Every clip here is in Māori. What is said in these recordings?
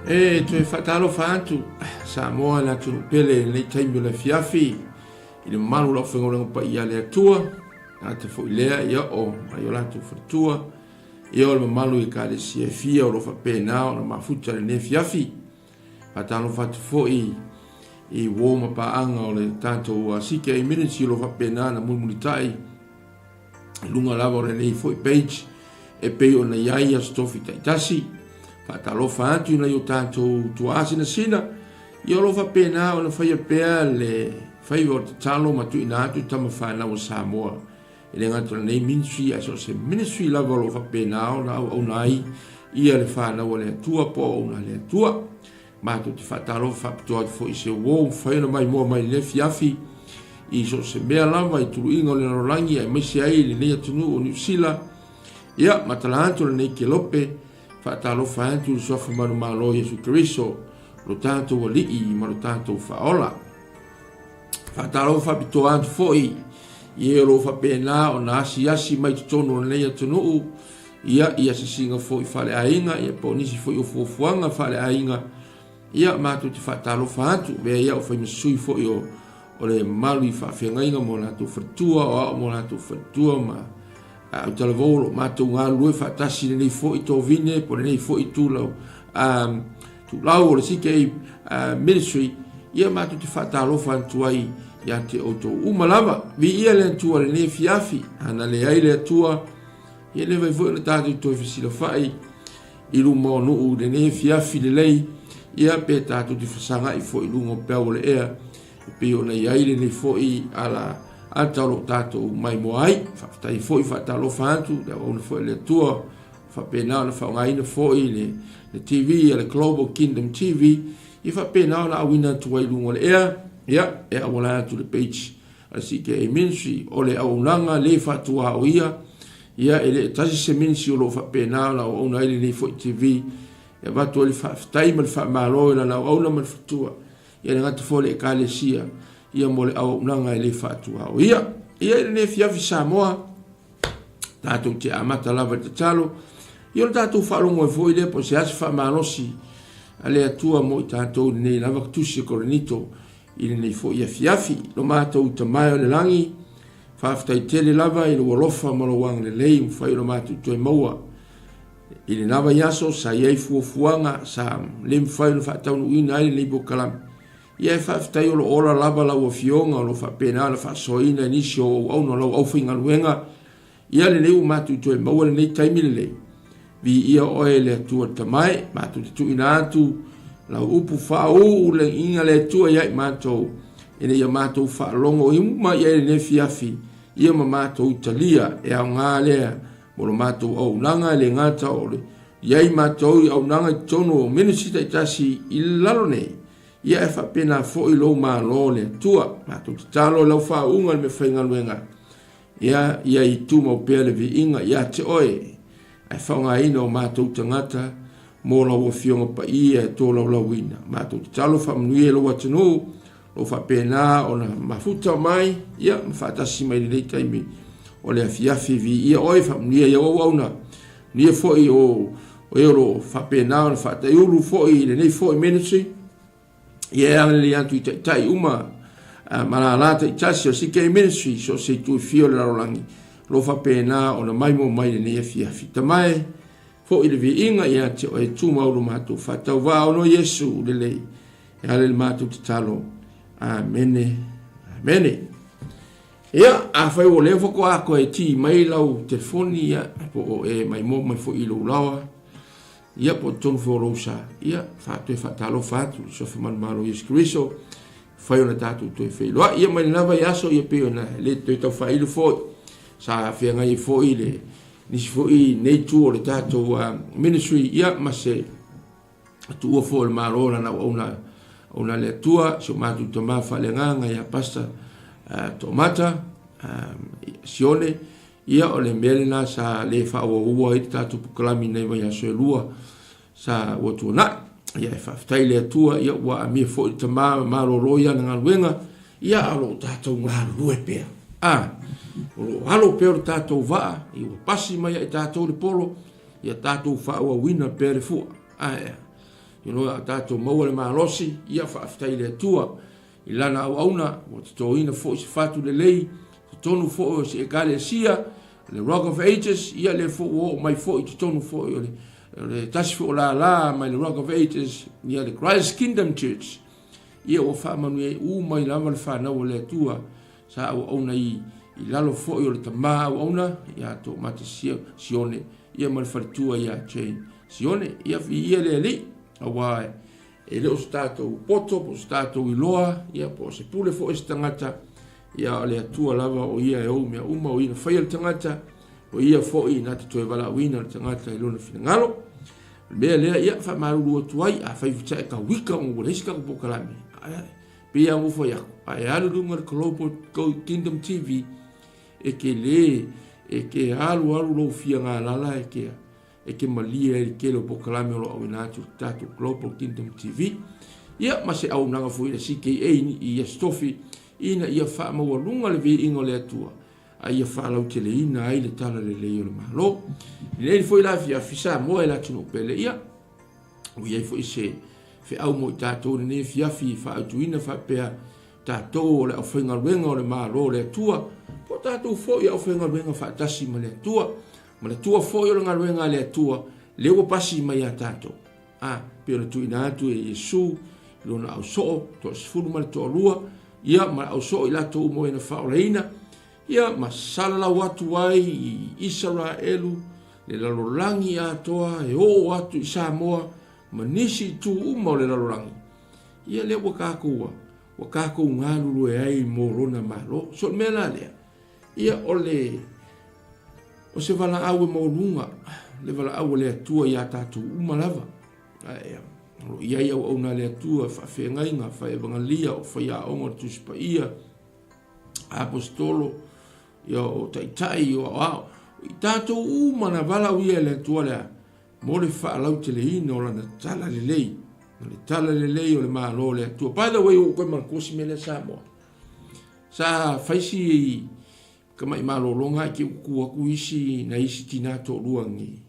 E tu fatalo fantu sa moa la tu pele nei taimi la fiafi il malu la fengola pa ia le tua ate fo ilea ia o ai la tu fatua ia o malu I ka le sia fia o lo fa pena o ma futa le fiafi fatalo fatu fo I woma pa anga o le tanto asike I minutes lo fa pena na mulmulitai lunga lava o le nei fo page e pe o na ia stofi taitasi fatalofa atu ina yo tanto tuasi na sina yo lo fa pena o na fai pea le fai o talo matu ina atu tama fa na o Samoa ele ngato nei ministry aso se ministry la lo fa pena o na o nai ia le fa na o le tua po o na le tua ma tu te fatalofa to fo se wo fai na mai mo mai le fiafi I so se mea lava I turu ingo le rolangi ai mesi ai le nei atunu o New Zealand ia matalanto le nei kelope fatalofa atu le sofa manu malo Yesu Kristo lo tanto wali'i ma lo tanto faola fatalofa pito atu foi ia lo fa pena o na asi mai tono nei atunu ia se singa foi fale ainga ia ponisi foi o fuanga fale ainga ia matu te fatalofa atu be ia o foi mesui foi o le malu I whawhengainga mo la tu whatua o mo la tu whatua ma o tala volo ma tu ngā lue whatasi nei fo I tō vine po nei fo I tūlau tūlau o le sike ministry ia ma tu te whatalofa antuai ia te o tō umalava vi ia le antua le nei fiafi ana le ai le atua ia le vai voi le tātou tō whisila whai I luma o nuu le nei fiafi le lei ia pe tātou te whasanga I fo I lungo pēo le ea pe ona iaile nei foi ala atalo tato mai moai fatai foi fatalo fantu da ona foi le tua fa pena na fa ngai na foi le TV le Global Kingdom TV I fa pena na wina tu ai lungo le ia e amola tu le page asi ke ministry ole au langa le fatua o ia ele tasi se ministry o lo fa pena na ona ile nei foi TV e va tu le fa time le fa malo na ona mal fatua ia le ngata fole e kalesia ia mole au nanga ele fatua o ia le fiafi Samoa tatou te amata lava te talo ia tatou whalongo e foi le po se ase whamanosi ale atua mo I tatou nei lava tusi koronito I nei foi ia fiafi lo mātou tamai o le langi whaftai tele lava I lo walofa malawang le lei mwhai lo mātou toi maua I le lava yaso sa iei fuafuanga sa le mwhai lo whatau ina ai le bokalami ia e whaftai o lo ora lava lau a fionga o lo whapena la whasoina nisi o au no lau au whinga luenga ia le leu matu to e maua le nei taimi le lei vi ia oe le atua tamai matu te tuina atu lau upu whao le inga le atua ia I matou ene ia matou whaalongo I uma ia le ne fiafi ia ma matou talia e au ngā lea mo lo matou au nanga le ngata o le ia I matou I au nanga I tono o menisita I tasi I lalo nei ia e whapena fo I lo ma lo le tua matou te talo lau whaunga le me whainga luenga ia I tuma o pēle vi inga ia te oe ai whaunga ina o matou tangata mō lau a fionga pa ia e tō lau lau ina matou te talo whamanui e lo atanu lo whapena o na mafuta mai ia mwhatasi mai le taimi o le afiafi vi ia oe whamanui e au auna nia fo I o euro whapena o na whatai uru fo I le nei fo I ministry ia le atu I tai uma malalata I tasi o sike ministry so se tu fio le rolangi lo fa pena o na mai mo mai le nei fiafi tamai fo I le vi inga ia te o e tu maulu matu fatau va o no Yesu le lei e ale le matu te talo amene ia a fai o le foko ako e ti mai lau telefoni ia po e mai mo mai fo I lo lawa ia po tonu forosa ia fatu e fatalo fatu so fa malo Yesu Kristo fai ona tatu to e felo ia mai lava yaso ia pe ona le to fai lo fo sa fia ngai fo ile ni fo I nei tu o le tatu ministry ia ma se tu o fo le malo na ona le tua so matu to ma fa le nganga ia pasta tomata sione ia o le melena sa le fa o I tatu pukalami nei vai aso lua sa o tuna ia e whaftai le atua ia ua a mia fo I tama maroro ia na ngaluenga ia alo tatou ngā lue pēr o alo pēr tatou vaa I ua pasi mai I tatou le polo ia tatou wha ua wina pēr fua inoa tātou maua le malosi, ia whaaftai le atua, I lana au auna, o te tōina fo i se fatu le lei, te tonu fo o se ekalesia, le Rock of Ages, ia le fo o mai fo I te tonu fo o le tasi fo o la mai le Rock of Ages, ia le Christ Kingdom Church, ia o wha manu e u mai lama le whanau le atua, sa au auna I lalo fo o le tamā au auna, ia tō mate sione, ia ma le wharitua ia chain, sione, ia le li, awae, e leo se tātou poto, po se tātou iloa, ia po se pule fo e se tangata, ia le atua lava o ia e au mea uma o ina whaia le tangata, o ia fo I nata toe wala uina le tangata I lona whingalo. Mea lea ia wha maruru o tuai, a whaiwita e ka wika o ngore hiska ko pokalame. Pia ngufo yako, a e alu runga le Global Kingdom TV, e ke le, e ke alu lo fia ngā lala e ke malia e ke lo pokalame o lo au inatu tātou Global Kingdom TV. Ia ma se au nanga fo ina CKA ni I stofi, ina ia wha maua runga le vi ingo le atua. A ia wha lau te le ina ai le tala le leo le mahalo. Ni fo ila fia fisa moa e la tino pele ia. O iai fo I se fe au mo I tātou ne fia fi wha au tuina wha pea tātou o le au whainga ruenga o le mahalo le atua. Po tātou fo I au whainga ruenga wha tasi ma le atua. Ma le tua fo I o le ngaruenga le atua. Leo pasi mai a tātou. Peo le tuina atu e Yesu. Lona au soo, to sifuru ma le toa lua. Ia ma au soo I lato umo e na whaoreina. Ia ma salala watu ai I Israelu. Le lalorangi a toa e o watu I Samoa. Ma nisi tu umo le lalorangi. Ia le wakakua. Wakakua ngalulu e ai mo rona malo. So me la lea. Ia o se vala awe mo runga. Le vala awe le atua ia tatu umalava. Ia ia o na le atua whawhengai ngā whaevangalia o whaia onga tuspa ia apostolo ia o taitai o ao I tātou umana vala uia le atua lea mo le whaalau te le ina o lana tala le lei le tala le lei o le maa lo le atua by the way o koe mankosi me le Samoa sa whaisi kama I maa lo longa ki ukua kuisi na isi tina to ruangi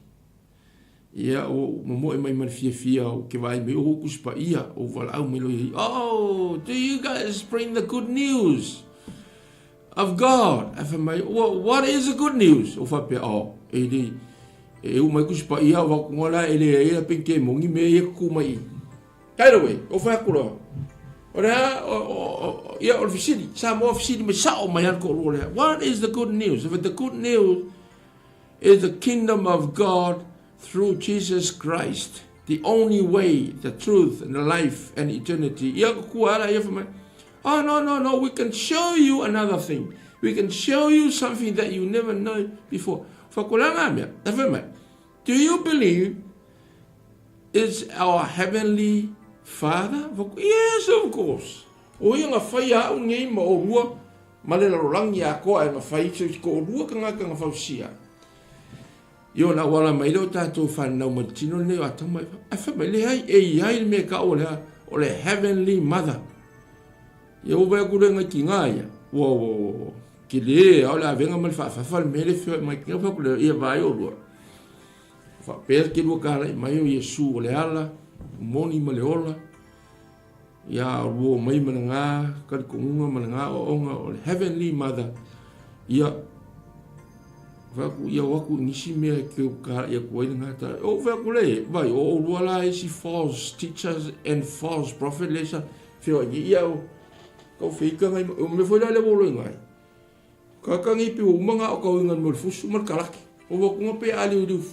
ia o mo e mai man fia o ke vai me o kuspa ia o vala au me lo oh do you guys bring the good news of God afa mai what is the good news o fa pe o e o mai kuspa ia wa ngola ele ia penke mongi me ia ku mai by the way o fa ku lo ora ia o fisili sa mo fisili me sa o mai ko lo what is the good news if the good news is the kingdom of God through Jesus Christ, the only way, the truth, and the life, and eternity. Oh, no, we can show you another thing. We can show you something that you never know before. Do you believe it's our Heavenly Father? Yes, of course. O nga whaia au ngei ma o rua, ma le larorangi a koa e nga whai, so ko o rua ka ngaka nga whausia. Io na wala mai leo tātou whanau matino leo atamai. Awha mai le hai e iai me ka o le Heavenly Mother. Ia o vai kurenga ki ngāia. Wo ki le au le avenga mal whawhawhal me le whio mai ki ngā whakule ia vai o rua. Whapea ki rua kāra I mai o Yesu o le ala. Moni ma le ola. Ia rua mai mana ngā. Karikongunga mana ngā o onga o le Heavenly Mother. Ia ia waku nisi mea ke o kāra ia kua ina ngātara. O whaku le, vai, o ruala e si false teachers and false prophet le sa whio ia o kau whika ngai, o me whaila le wolo ngai. Kakangi pi o umanga o kau ingan mo le fusu mar kalaki. O waku ngape ali uriu.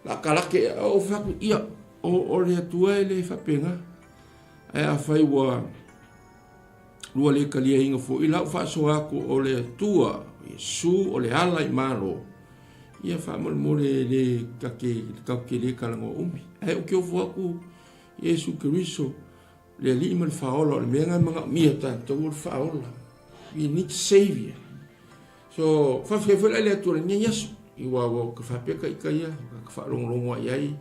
La kalaki, o whaku ia, o le atua e le whapenga. E a whai rua le kalia inga fo ila whasoa ako o le atua. Yesu o le ala I maro. Ia whamal more le kake le kalango umi. Ai o ke o fuaku Yesu Keriso le li ima le whaola o le mea ngai mga mia tātou o le whaola. We need Savior. So whawhewhela le atua le nia Yesu. Iwa ka whapeka I ka ia. Ka whalongrongo I ai.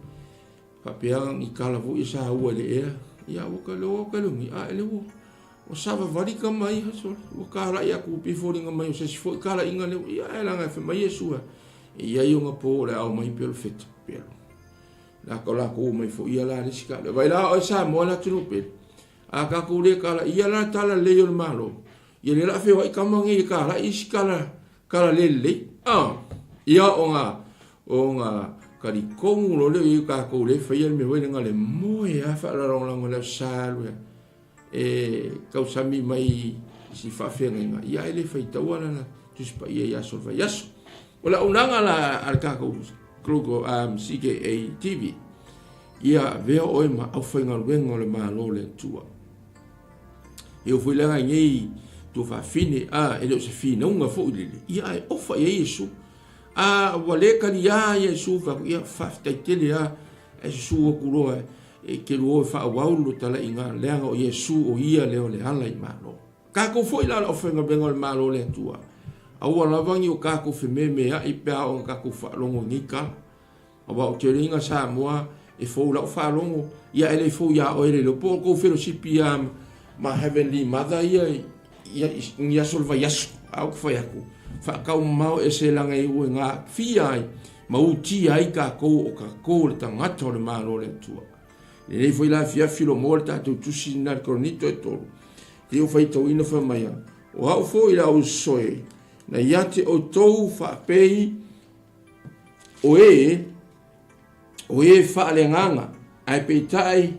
Whapeang I kalavu I sa ua le ea. Ia waka leo ka lungi. A ele wo. O sava varika mai hasol o kara ia ku piforinga mai o se fo kara inga le ia ela nga fe mai Yesu ia ia nga po le au mai pelo fet pelo la ko mai fo ia la risika le vai la o sa mo la tunu pe a ka ku le kala ia la tala le yo malo ia le la fe wa kamangi kala kala le ia onga kari kongu lo le ka ko le fa ia me we nga le mo ia fa la long la sa lu ka usami mai si fa fe nga ia ele fa itawana na tus pa ia so fa yaso wala unanga la al ka ko Krugo CKA TV ia vea oi ma au whainga ruenga le maa lo le tua. E o whuilega ngei tu wha fine ele o se fine unga fo ilile. Ia e ofa e Yesu. Waleka ni Yesu ia whaftaitele e su o kuroa ke ruo wha awaulo tala inga leanga o Yesu o ia leo le hala I maa lo. Kako fo ila o whainga ruenga le maa lo le tua. Aua lavangi o kako whememe I pea o kako whaalongo ngika. Awa o te ringa sa moa e fau lau whaalongo. Ia ele fau ia o ele lopo ko fellowshipi ma Heavenly Mother ia solva yasu. Au kwhaiaku. Whaakau mau e se langa I ue ngā whia ai. Ma uti ai kako o kako le tangata o le malo le tua. E nei fai la fia filo mo le tātou tusi nā koronito e tolu. Te o whai tau ina whamaya. O hau fo I la usoe. Na iate o tou whaapei o e whaalenganga ai peitai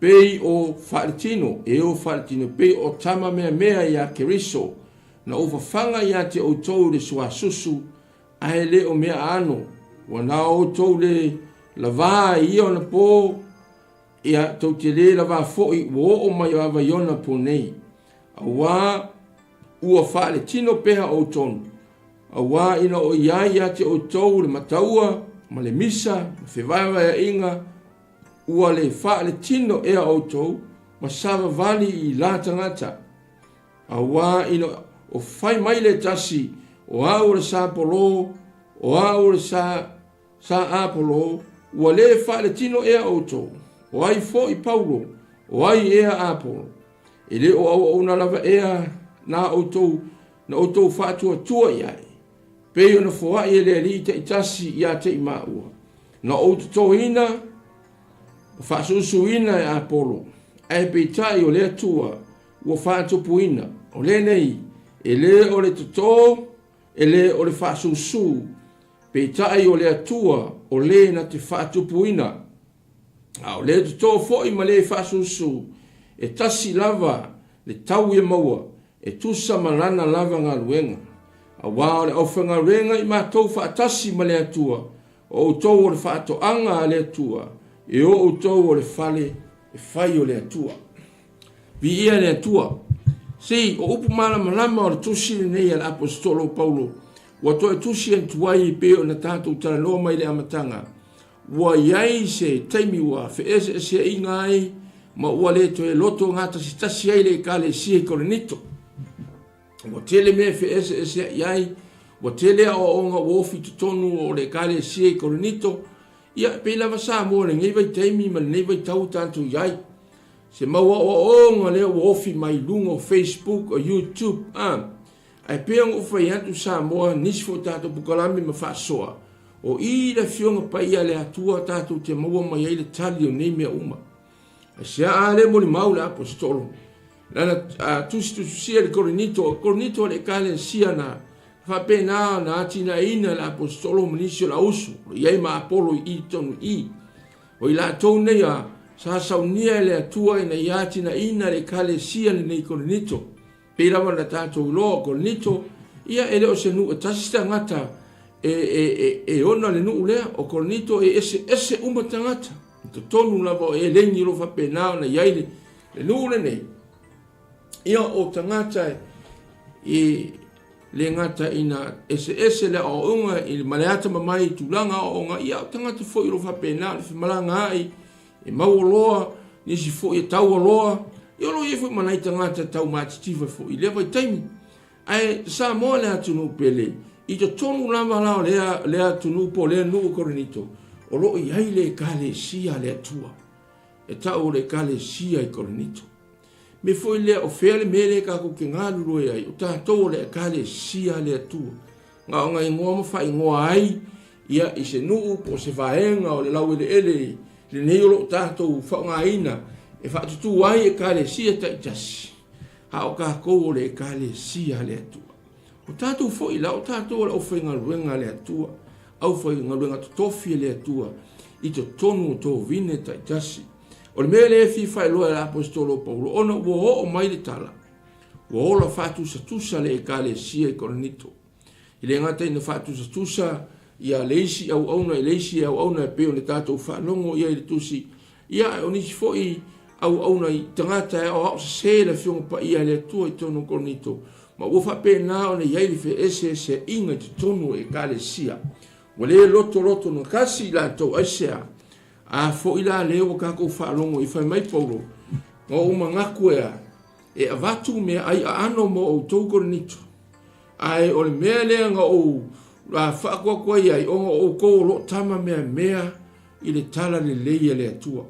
pei o whaaletino o whaaletino pei o tama mea ia keriso na o whawhanga iate o tou le sua susu ai le o mea ano wana o tou le lava ia na po ia tau te le lava foi o mai ava iona po nei awa ua whaale tino peha o tonu. Awa ina o ia te o tau le mataua, ma le misa, ma whewaiwa e inga, ua le whaale tino ea o tau, ma sawa vali I la tangata. Awa ina o whai mai le tasi, o au le sa polo, o au le sa apolo, ua le whaale tino ea o tau. O ai fo I Paulo, o ai ea apolo. Ele o au na lava ea, na outou whātua tua iai. Peo na whoa I ele li te itasi ia te imaua. Na outou ina, whāsusu ina e Apolo. E peitai o lea tua, ua whātupu ina. O le nei, ele o le toto, ele o le whāsusu. Peitai o lea tua, o le na te whātupu ina. O le toto fo I ma le whāsusu. E tasi lava, le tau ia maua. E tusa marana lava ngā luenga. A wā le awhanga renga I mātou whaatasi ma le atua. O tau o le whaatoanga a le atua. E o tau o le whale e whai o le atua. Vi ia le atua. Sei, o upu malama o le tusi le nei al apostolo Paulo. Wa to e tusi en tuai I peo na tātou tala loa mai le amatanga. Wa iai se taimi wa fe ese ingai ma ua le to e loto ngata si tasi ai le ka le si e kolenito. Wa tele me fe ese iai, wa tele o onga wofi tutonu o le kale sie koronito, ia pe lava sa mo le ngai vai taimi ma le nei vai tau tantu iai. Se maua o onga le wofi mai lungo Facebook o YouTube, ai pe onga ufa iantu sa moa nisfo tato bukalami ma whaasoa. O I le fionga pa ia le atua tato te maua mai ai le tali o nei mea uma. Ai se a le moli mau le apostolo. Lana tusi sia le koronito le kale sia na whapena na atina ina la apostolo manisio la usu. Iei ma Apolo I tonu I. O I la tau nei a sa saunia le atua ina I atina ina le kale sia le nei koronito. Perawa na tātou loa koronito. Ia ele o se nu e tasista ngata e ona le nu lea o koronito e ese uma tangata. Tonu lava e lengi lo whapena na iei le nu le nei. Ia o tangata le ngata ina ese le o unga I maleata mamai tulanga o nga ia o tangata fo I lo whapena le whimalanga ai e mauoloa nisi fo I tau aloa I olo I fo I manai tangata tau mātitiva fo I lewa I taimi ai sa moa le atunu pele I to tonu lama lao le atunu po le nuu koronito o lo I ai le kale sia le atua e tau le kale sia I koronito me foi le o fele mele ka ko ke ngalu ro ai o ta to le kale sia le tu nga nga ingoa mo fa ingoa ai ia i se nuu po se vaenga o le lau ele le nei o lo tātou whaungaina e whaatutu ai e kalesia ta i tasi. Ha o kākou o le e kalesia le atua. O tātou fo i la o tātou o le awhai ruenga le atua. Au whai ruenga totofi le atua. I to tonu to vine ta i tasi. O le mea le fi whai loa le apostolo Paulo. Ona ua o mai le tala. Ua ola whatu sa tusa le e kalesia i Korinito. I le ngata ina whatu sa tusa ia leisi au auna i leisi au auna e peo le tātou whanongo ia i le tusi. Ia o nisi fo i au auna i tangata e o hao sa se la fionga pa ia le atua i tono Korinito. Ma ua whape nā o ne iai fe ese se inga te tonu e kalesia. Wa le loto na kasi la tau aisea. A fo i la leo kako whanongo i whai mai Paulo. Ngā uma ngaku ea. E avatu mea ai a ano mo o tau Korinito. Ai o le mea lea ngā o la whaakua kua iai o ngā o kou lo tama mea i le tala le leia le atua.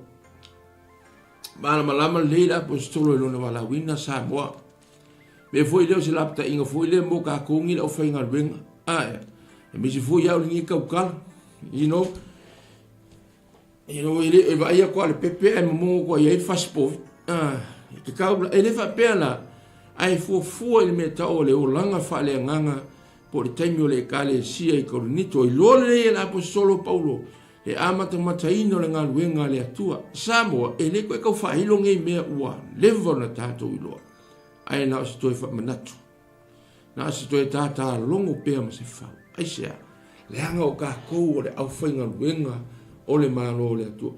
Mana malama leila apostolo ilona wala wina sa moa. Me foi leo se lapta inga foi leo mo ka kongi la ofai ngal wenga. E misi foi au lingi kaukala. You know, ele vai ia kwa le pepe e mo kwa iai faspo. Ke kaula ele fa pela. Ai fu ele me tau le o langa fa le nganga por temio le kalesia i Korinito i lole le apostolo Paulo. E amata mataino le ngā luenga le atua. Samoa, e le koe kau whailo ngei mea ua, levo na tātou iloa. Ai nā si toi whamanatu. Nā si toi tātā longo pēa ma se whau. Ai sea, le anga o kākou o le au whainga luenga o le mālo le atua.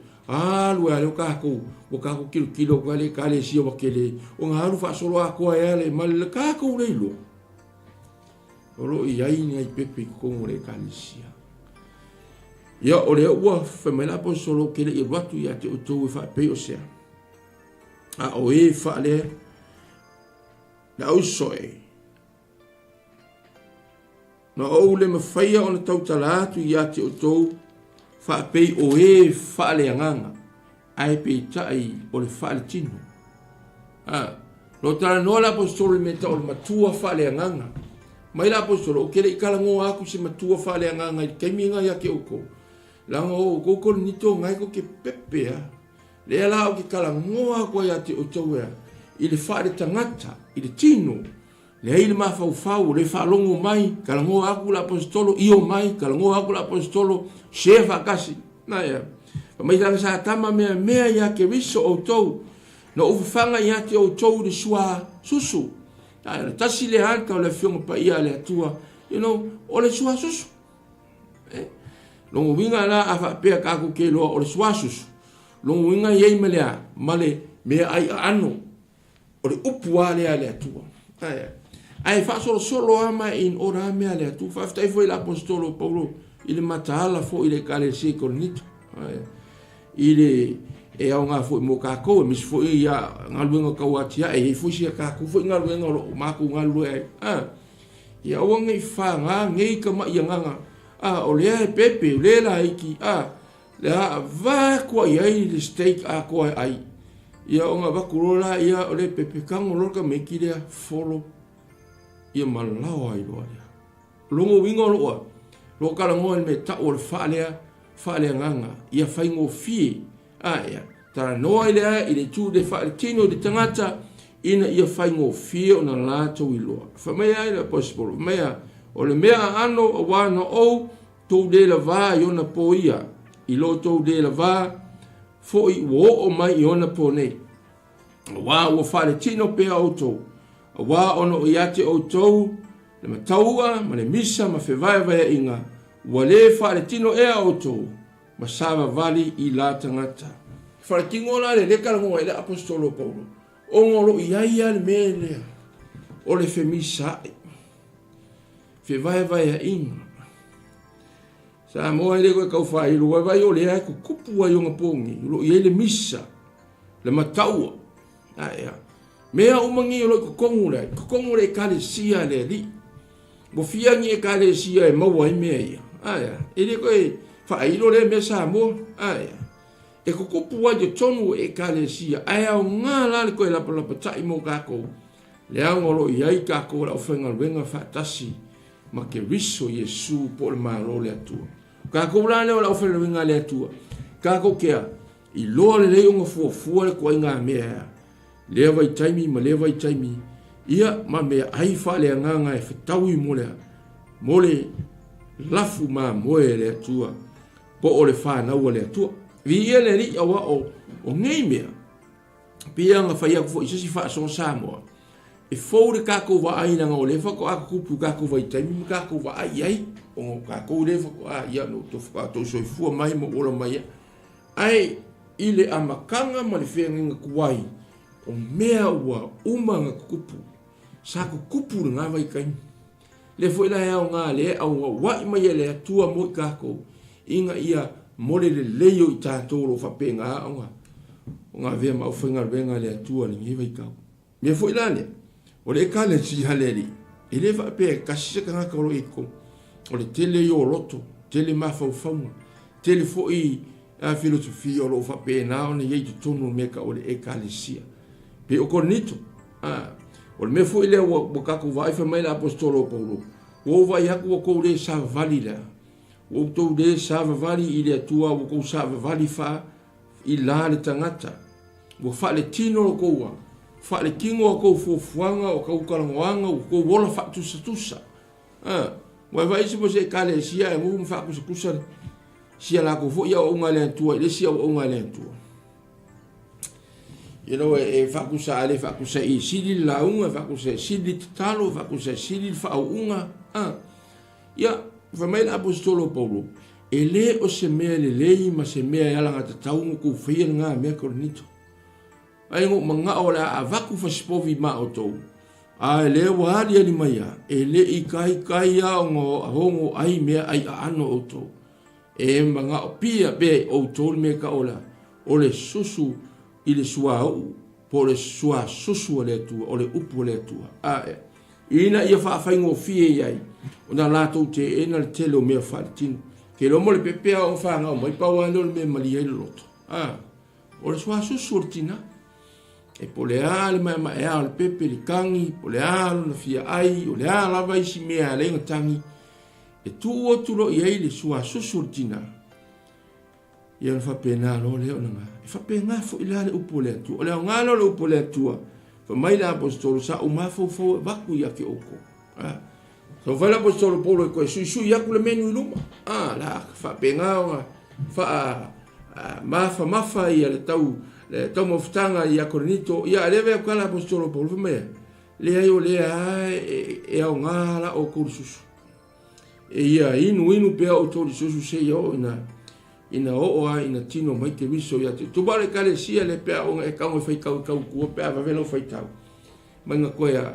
Lua le o kākou, o kākou kilo kwa le kāle sia wakele. O ngā haru whaasolo a koa ea le mali le kākou le iloa. Oro i aini ai pepe i kongo le kāle sia. Ia o le ua whamela po solo kele i watu ia te utou i whaapei o sea. A o e whaale na au soe. Na au le mawhaia o na tautalatu ia te utou whaapei o e whaale anganga. Ai pei tai o le whaale tino. No tala noa la po solo me ta o le matua whaale anganga. Mai la po solo o kele i kalango aku se matua whaale anganga i keiminga ia ke uko. Langa o koko nito ngai ko ke pepea. Le ala o ke kala ngoa ko ia te otoea. I le whaare tangata, i le tino. Le hei le mawhau, le whalongo mai, kala ngoa aku la apostolo, io mai, kala ngoa aku la apostolo, shefa kasi. Na ia. Mai tanga sa tama mea ia ke riso o tou. Na ufanga ia te o tou le sua susu. Tasi le hanka o le fionga pa ia le atua. You know, o le sua susu. Longo winga la afa pea kako ke loa o le suasus. Longo winga yei melea, male mea ai ano. O le upua lea le atua. Ai fa solo ama in ora mea le atua. Faftai foi la apostolo Paulo. I le mataala fo i le kalesia Korinito. I le e au ngā fo i mo kako. E misi fo i a ngaluenga kauatia. E fo si a kako fo i ngaluenga o mako ngaluenga. I au ngai wha ngā ngei kama i nganga. O lea e pepe, o lea la iki, lea va kua iai le steak a kua ai. Ia o ngā wakurola ia o le pepe kango lorka meki lea folo. Ia malawa ai loa lea. Longo wingo loa. Lo kala ngoa me ta o le whaalea nganga. Ia whaingo fie. Ia. Tara noa lea i le tū de whaale tino de tangata. Ina ia whaingo fie o na lātou i loa. Whamea ai la possible. Whamea. O le mea ano o wana o tou de la vā i ona po ia. I lo tou de la vā fo i wo o mai i ona po nei. Wā ua whare tino pea o tou. Wā ono o iate o tou le mataua ma le misa ma whewaiwaya inga. Ua le whare tino ea o tou ma sawa vali i la tangata. Whare tingola le leka langoa i le apostolo Paulo. O ngolo i aia le mea lea. O le whemisa fe vai inga. Sa moa ele koe kau whai ilo vai o le ai ko kupu ai o ngā pongi. Ilo i ele misa. Le mataua. Mea umangi o lo ko kongu le. Ko kongu le kalesia le li. Mo fiangi e kalesia e maua i mea ia. Ele koe whai ilo le mea sa moa. E ko kupu ai o tonu e kalesia. Ai au ngā lale koe lapa tai mo kako. Le au ngolo i ai kako la ofenga wenga whatasi. Ma ke riso Yesu po le malo le atua. Kako la le o la ofena winga le atua. Kako kea I loa le lei unga fuafua le kua inga mea. Lea vai taimi ma lea vai taimi. Ia ma mea ai wha le anganga e whetaui molea. Mole lafu ma moe le atua. Po o le whanau le atua. Vi ia le ni awa o ngei mea. Pia nga whaia kufo isasi wha son Samoa. E fōre kako wa aina nga o le whako ako kupu kako vai taimi kako wa ai ai. O kako le whako a ia no to whakato soifua mai mo ola mai. Ai ile amakanga ma le whenga kuai. O mea ua umanga kupu. Sako kupu nga vai kaimi. Le fo ila hea o ngā le au wai mai le atua mo I kako. Inga ia mole le leio I tātoro whapenga aonga. O ngā vea ma uwhenga renga le atua ni ngiva I kau. Mea fo ila ne. O le kale si haleri. I le whapea kasisaka ngā kauro I ko. O le tele I o roto. Tele mawhau whaunga. Tele fo I a filosofia o lo whapea nā o ne yei tonu meka o le e kale sia. Pe o koronito. O le me fo I le o kako vaifa mai la apostolo Paulo. O vai haku o kou le sa vali la. O tou le sa vali I le atua o kou sa vali fa I la le tangata. O fa le tino o koua. Fa le kingo o kou fuafuanga o kou karangoanga o kou wola fa tusa. Wa vai se se kale sia e ngu fa kusa sia la ko fo ia o ngale atua le sia o ngale atua. You know e fa kusa ale fa kusa I sili la unga fa kusa sili talo fa kusa sili fa unga. Ya fa mai apostolo Paulo. Ele o se mea le lei ma se mea yala ngata taungu ku fia nga mea koronito. Ai ngo manga ola avaku fa spovi ma o tou. Ele wahali ali maya. Ele I kai ya ngo hongo ai mea ai ano o tou. E manga o pia be o tou mea ka ola. Ole susu I le suau. Po le sua susu le tua. Ole upu le tua. Ina ia whaafaingo fie iai. O na lato te ena le tele o mea whaatino. Ke lo mo le pepea o whaangau mai pauano le mea malia I loto. O le sua susu o tina. E po le ale mai mai e ale pepe le kangi. Po le ale na fia ai. O le ale lava isi mea le tangi. E tu o tulo iai le sua susu o tina. Ia le whapena lo leo na ngā. E whapena fo ila le upo le atua. O leo ngalo le upo le atua. Fa mai la apostolo sa o mafau vaku ia ke oko. So fa la apostolo Paulo ko sui ia ku le menu luma. La fa penga fa mafa ia le tau moftanga ia korinito ia leve ko la apostolo Paulo fa mai. Le ai o le e au ngala o kursus. E ia inu pe o to susu se yo ina o ina tino mai te viso ia te tubale kale sia le pe o e kau fai kau ku pe va velo fai tau manga koia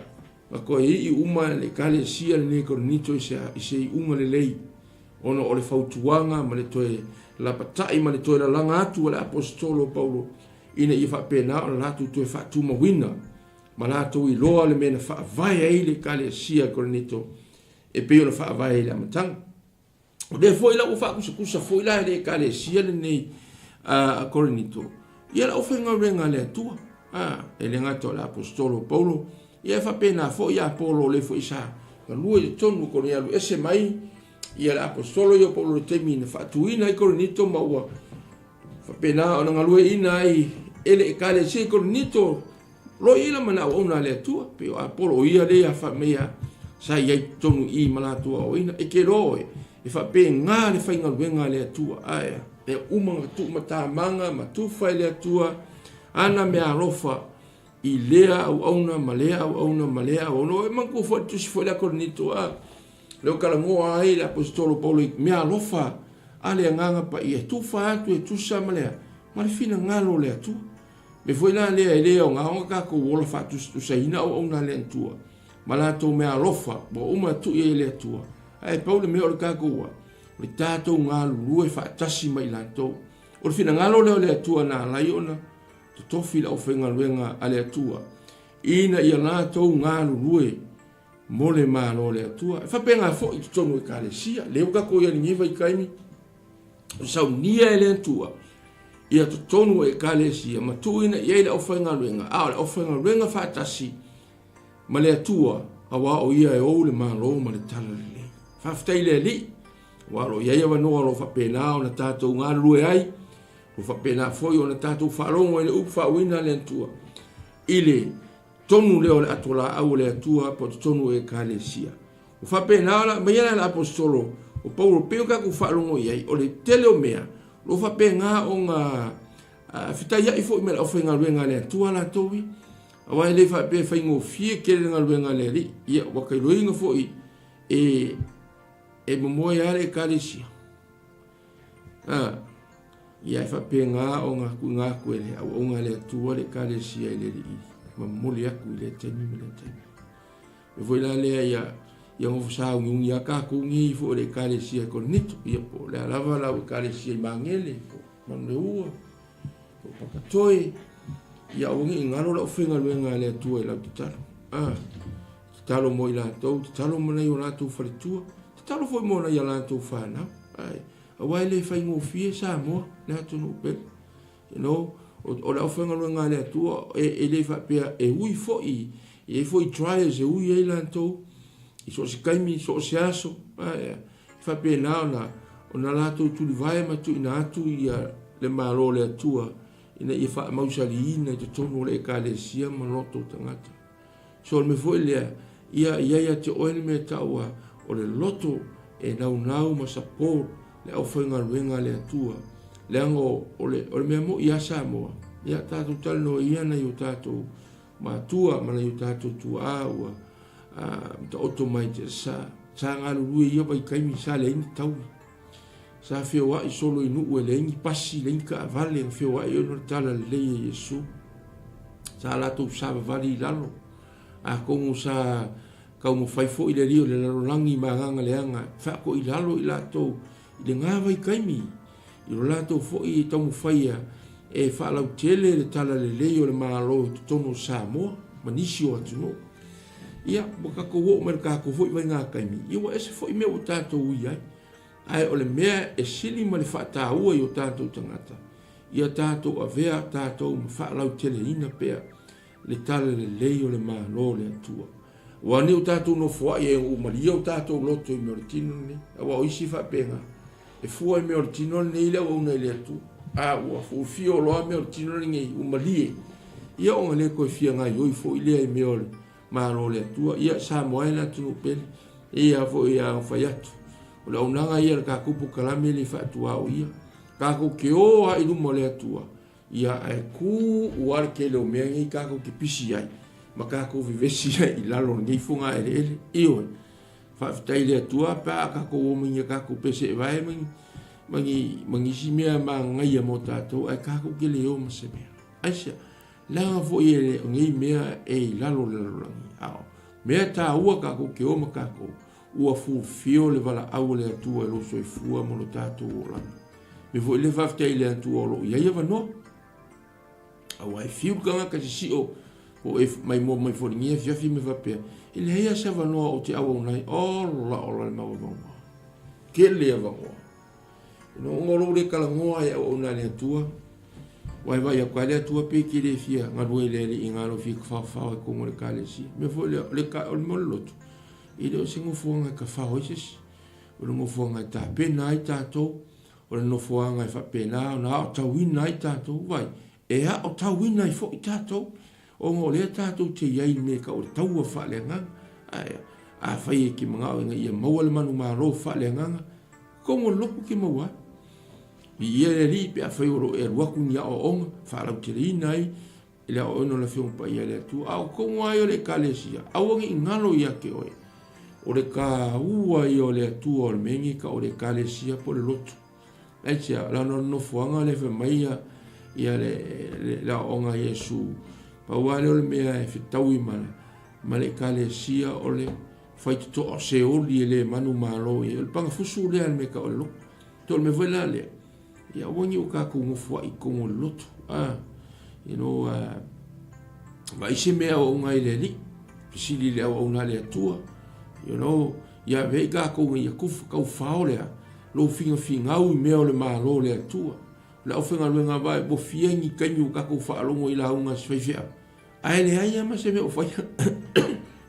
I uma le kale sia le koronito se uma le lei ono o le fautuanga ma le toe la patai ma le toe la langa atu le apostolo Paulo ina I fa pena o la tu toe fa tu ma wina ma la tu I loa le mena fa vai ai le kale sia koronito e pe o fa vai le matang o de foi la o fa kusa foi la le kale sia le nei koronito ia la ofenga renga le tua ele ngato la apostolo Paulo ia fa pena foi ia Paulo le foi sa ka lui le tonu ko ia lu ese mai ia la apostolo io Paulo le temina fa tuina I koronito ma ua fa pena ona lui ina ai ele kale sia koronito lo ila mana ona le tua pe Paulo ia le fa mea sa ia tonu I mala tua o ina e ke loe e fa pe ngā le whainga luenga le atua aia. E umanga tu mata manga ma tu whai le atua ana me arofa I lea au auna ma lea au auna ma lea au auna. E manko fo tusi fo le koronito leo kalangoa ai le apostolo Paulo me arofa a le nganga pa I e tu wha atu e tu sa ma lea. Ma le fina ngalo le atua. Me foi la lea e lea o ngā onga kako wola wha tu sa ina au auna le atua. Ma la tau me arofa bo uma tu I le atua. Ai Paulo me o le kakua. O le tātou ngā lulue whaatasi mai lantou. O le whina ngalo leo le atua nā laiona. Te tofi la o whenga luenga a le atua. Ina ia lātou ngā lulue. Mole mālo le atua. E whapenga fo I tonu e kāle sia. Leo kako ia ni ngiva I kaimi. O sau nia e le atua. Ia to tonu e kāle sia. Ma tuina ia le o whenga luenga. Le o whenga luenga whaatasi. Ma le atua. Awa o ia e ou le mālo ma le tala le. Whaftai le li, Walo ia wanoa lo whapena o na tātou ngā rue ai, o whapena foi o na tātou wharongo ele upa wina le antua. Ile tonu leo le atola au le atua po tonu e kalesia. O whapena la, mai ala apostolo, o Paulo peo kaku wharongo iai, o le tele o mea, lo whapena o ngā whitaia i foi mera o whainga ruenga le atua la towi, awa ele whapena whaingo fie kere ngā ruenga le ri, ia wakairoinga foi e momoe ale kalesia. Ia whapenga o ngā kuele, au ngā le atua le kalesia i le ri, ma mole aku i le temi me le temi. E voi la lea ia ngofu sa ungi a ka kungi fo le kalesia ko nito, ia po le alava la o kalesia i mangele, po manu ua, po pakatoe, ia ungi ngalo la ofenga luenga le atua i lau titalo. Titalo mo i la tau, titalo mo na i o la tau whalitua, talo foi mo na ia la tau whanau. Awai le whai ngofie sa moa, le hatunu pele. You know, o la ofenga luenga le atua, e le whapea e hui foi, e foi trials e hui e la tau, i so se kaimi, so se aso, whapea nao o na la tau tuli vai matu ina atu i le malo le atua, ina i wha mausali ina i te tono le ka le sia ma loto tangata. So me foi lea, ia te oele me taua, o le loto e nau ma support le au whainga ruenga le atua le ango o le mea mo ia sa moa ia tātou talno ia na iu tātou ma atua ma na iu tātou tua ua ta otomaite sa ngāru rue ia pai kaimi sa le ingi tau sa whioa i solo inu ue le ingi pasi le ingi ka avale whioa i ono tala le leia Yesu sa latou sa vavali i lalo a kongu sa kau mo fai fo i le rio le larolangi maanganga leanga whako i lalo i latou i le ngāwai kaimi i lo latou fo i tau mo fai e whaalau tele le tala le leo le maalo i tono Samoa manisi o atu no ia wakako wo mera kako fo i vai ngā kaimi i wa ese fo i mea o tātou i ai o le mea e sili ma le whaata ua i o tātou tangata ia tātou a vea tātou ma whaalau tele ina pea le tala le leo le maalo le atua Wani o tātou no fua e o maria o tātou loto i meoritino ne. Awa o isi whapenga. E fua i meoritino ne ile o una ile atu. Ua fu fio loa meoritino ne ngai o marie. Ia o ngale koe fia ngai oi fo ile ai meore. Maro le atua. Ia sa moaina tunu pele. Ia fo ia o fai atu. O la unanga ia ka kupu kalame le whaatua o ia. Kako ke o ha ilumo le atua. Ia e ku uar ke leo mea ngai kako ke pisi ai. Makako vivesi i lalo ngai funga ele ioi whaafitai le atua pa kako o mingi kako pese e vai mangi si mea ma ngai a mo tātou ai kako ke leo ma se mea aisia langa fo i ele ngai mea e lalo le langi ao mea tā ua kako ke o ma kako ua fu fio le wala au le atua e lo soi fua mo lo tātou o langi me fo i le whaafitai le atua o lo ia ia wanoa au ai fiu kanga kasi si o o e mai mo mai foringia fiafi me vapea ele ia sa vanoa o te awa unai ola le mawa ke le avangoa no ngolo le kalangoa ia o unai le atua vai a kwale atua pe ki le fia ngarue le ingalo fi fa e kongo le kalesi me fo le ka o moloto ile o singo fuanga ka fa hoises o no fuanga ta pena ai tato o no fuanga fa pena na o tawina ai tato vai e a o tawina i fo i tato o ngo le tātou te iai me ka o taua whaaleanga, a whai e ki mga o ia maua le manu maro whaaleanga, kongo lopu ki maua. I ia le li pe a whai oro e ruaku ni a o onga, whaalau te rei nai, e le a ono la whiongpa ia le atu, au kongo ai o le kalesia, au angi ingalo ia ke oe, o le ka ua i o le atu o le mengi ka o le kalesia po le lotu. Aitia, la no fuanga le whamaia ia le la onga Yesu, Paua le mea e whitaui ma le kalesia o le whaituto o se oli e le manu malo e le panga fusu lea le meka o le loto. Tol me wela lea. Ia wangi o ka kungufua i kongo le loto. You know, wa ise mea o ngai le li. Pisili lea o una le atua. You know, ia vei ka konga ia kufu kau whao lea. Lo finga au i mea o le malo le atua. La ofenga luenga vai bo fiengi kanyu ka kou whaalongo i la unga swaiwhea. Ai le ai ama se me o whai.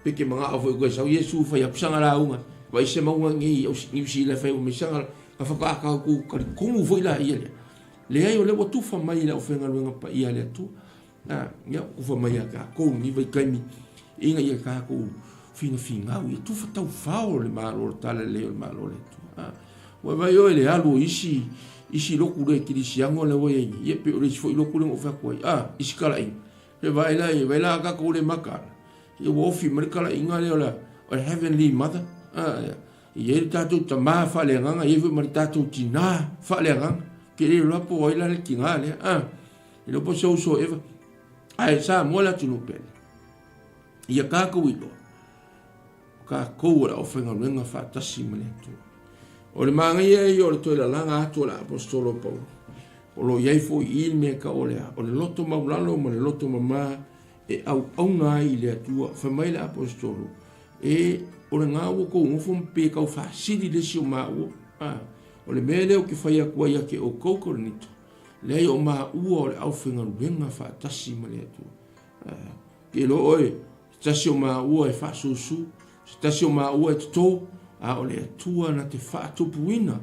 Peke mga awhoi koe sau Yesu whai apusanga la unga. vai se maua ngi o New Zealand fai o mesanga ka whakaaka ku ka kunu foi la ia le ai o le watu fa mai la o whenga luenga pa ia le tu ia ku fa mai ka ko ni vai kaimi inga ia ka ku finga ia tu fa tau fao le malo tale le malo le tu wa vai o le alu isi loku le kirisiango le wai ia pe o le foi loku le o fa ko isi kala in le vai la ka ko le maka ia wo fi merkala inga le ola o heavenly mother ia tatu tama fa le nganga ia fi tatu tina fa le nganga ke le lopo o ila le kinga le i lopo so eva ai sa mola tunu pele ia ka ko ilo ka ko ora o fenga lenga fa tasi mele tu o le manga ia i o le toila langa atu la apostolo Paulo o lo iai fo il me ka o le loto maulalo ma le loto mama e au nga i le atua fa mai le apostolo o le ngā ua kou ngofo mpe kau whaasiri le si o maa ua. O le mea leo ki whaia kua ia ke o kouko nito. Lei o maa ua o le au whenga ruenga whaatasi ma le atua. Ke lo oe, tasi o maa ua e whaasosu, tasi o maa ua e tuto, o le atua na te whaatupuina.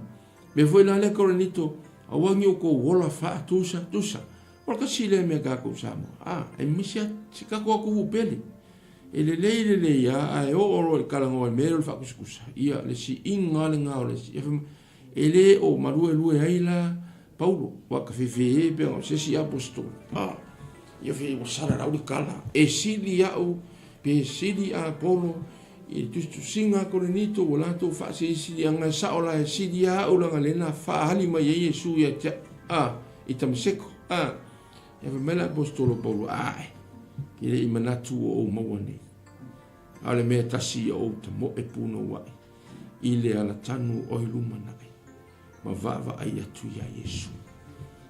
Me foi la le kore nito, a wangi o kou wola whaatusa, tusa. Ola kasi le mea kako samo. E misia, si kako aku upeli. E le ia ai o oro e kalango e mero le whakuskusa ia le si inga le ngao le si e le o marue lue aila Paulo waka fefe pe o se si apostol ia fe o sara rau le kala e sili au pe sili a Paulo i tu singa korenito o lato fa se sili anga sa ola e sili a o langa lena fa hali mai e Yesu ia i tamseko ia fe mela apostolo Paulo ki le imanatu o mawane. Ale mea tasi o ta mo e puno wai. I le ala tanu o ilumana ai. Ma vava ai atu ia Yesu.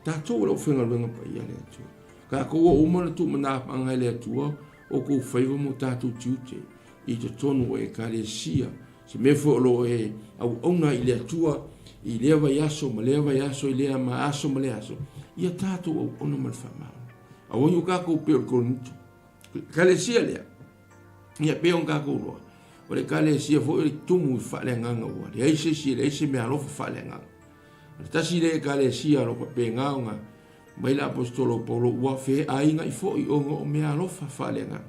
Tātou la o whenga luenga pa ia le atu. Ka koua umana tu mana anga le atua o kou whaiva mo tātou tiute. I te tonu o e kare sia. Se me fo lo e au auna i le atua. I lea vai aso, ma lea vai aso, i lea ma aso, ma lea aso. Ia tātou au auna ma le whamau. A wanyu ka kou peo koronito. Kale sia lea. Ia peo nga kouroa. O le kale sia fo i tumu i whale nganga ua. Le eise sia, le eise mea lofa whale nganga. Le tasi le kale sia lopa pe ngaunga. Mai la apostolo Paulo ua fe a inga i fo i onga o mea lofa whale nganga.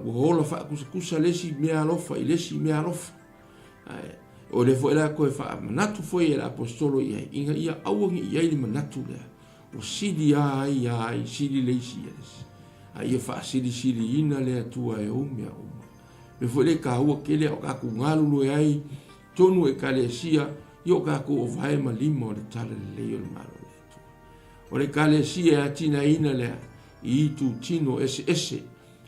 Ua hola wha kusa lesi mea lofa i lesi mea lofa. O le fo i la koe wha manatu fo i la apostolo i inga ia awangi i aili manatu lea. O sidi ai sidi leisi lesi. Ia whaasiri ina lea tua e umea uma. Me fo le ka ua kele o kaku ngalulu e ai, tonu e kale sia, i o kaku o vae ma lima o le tala le leo le malo lea tua. O le kale sia e atina ina lea, i itu tino ese,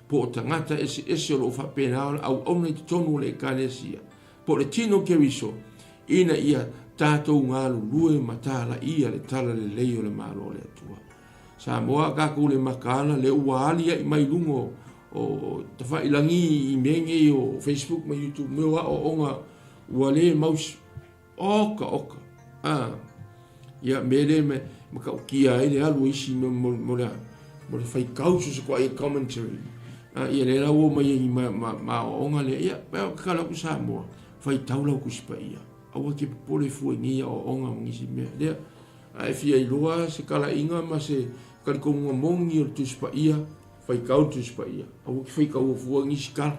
po o tangata ese o lo whapena au auna i tonu le kale sia. Po le tino keriso, ina ia tātou ngalu lue matala ia le tala le leo le malo lea tua. Sa moa kako le makala le ualia i mai lungo o te whailangi i menge o Facebook ma YouTube mewa o onga uale maus oka. Ia mele me maka ukia ele alu isi mo le whaikausu se kwa i commentary. Ia le lau o mai i ma onga le ia pēo kakala ku sa moa whaitaula ku sipa ia. Awa ke pole fuengia o onga mangisi mea. Lea ai fia i loa se kala inga ma se kali konga mongi o tu spa ia, whaikau tu spa ia. Awo ki whaikau o fua ngisi kala.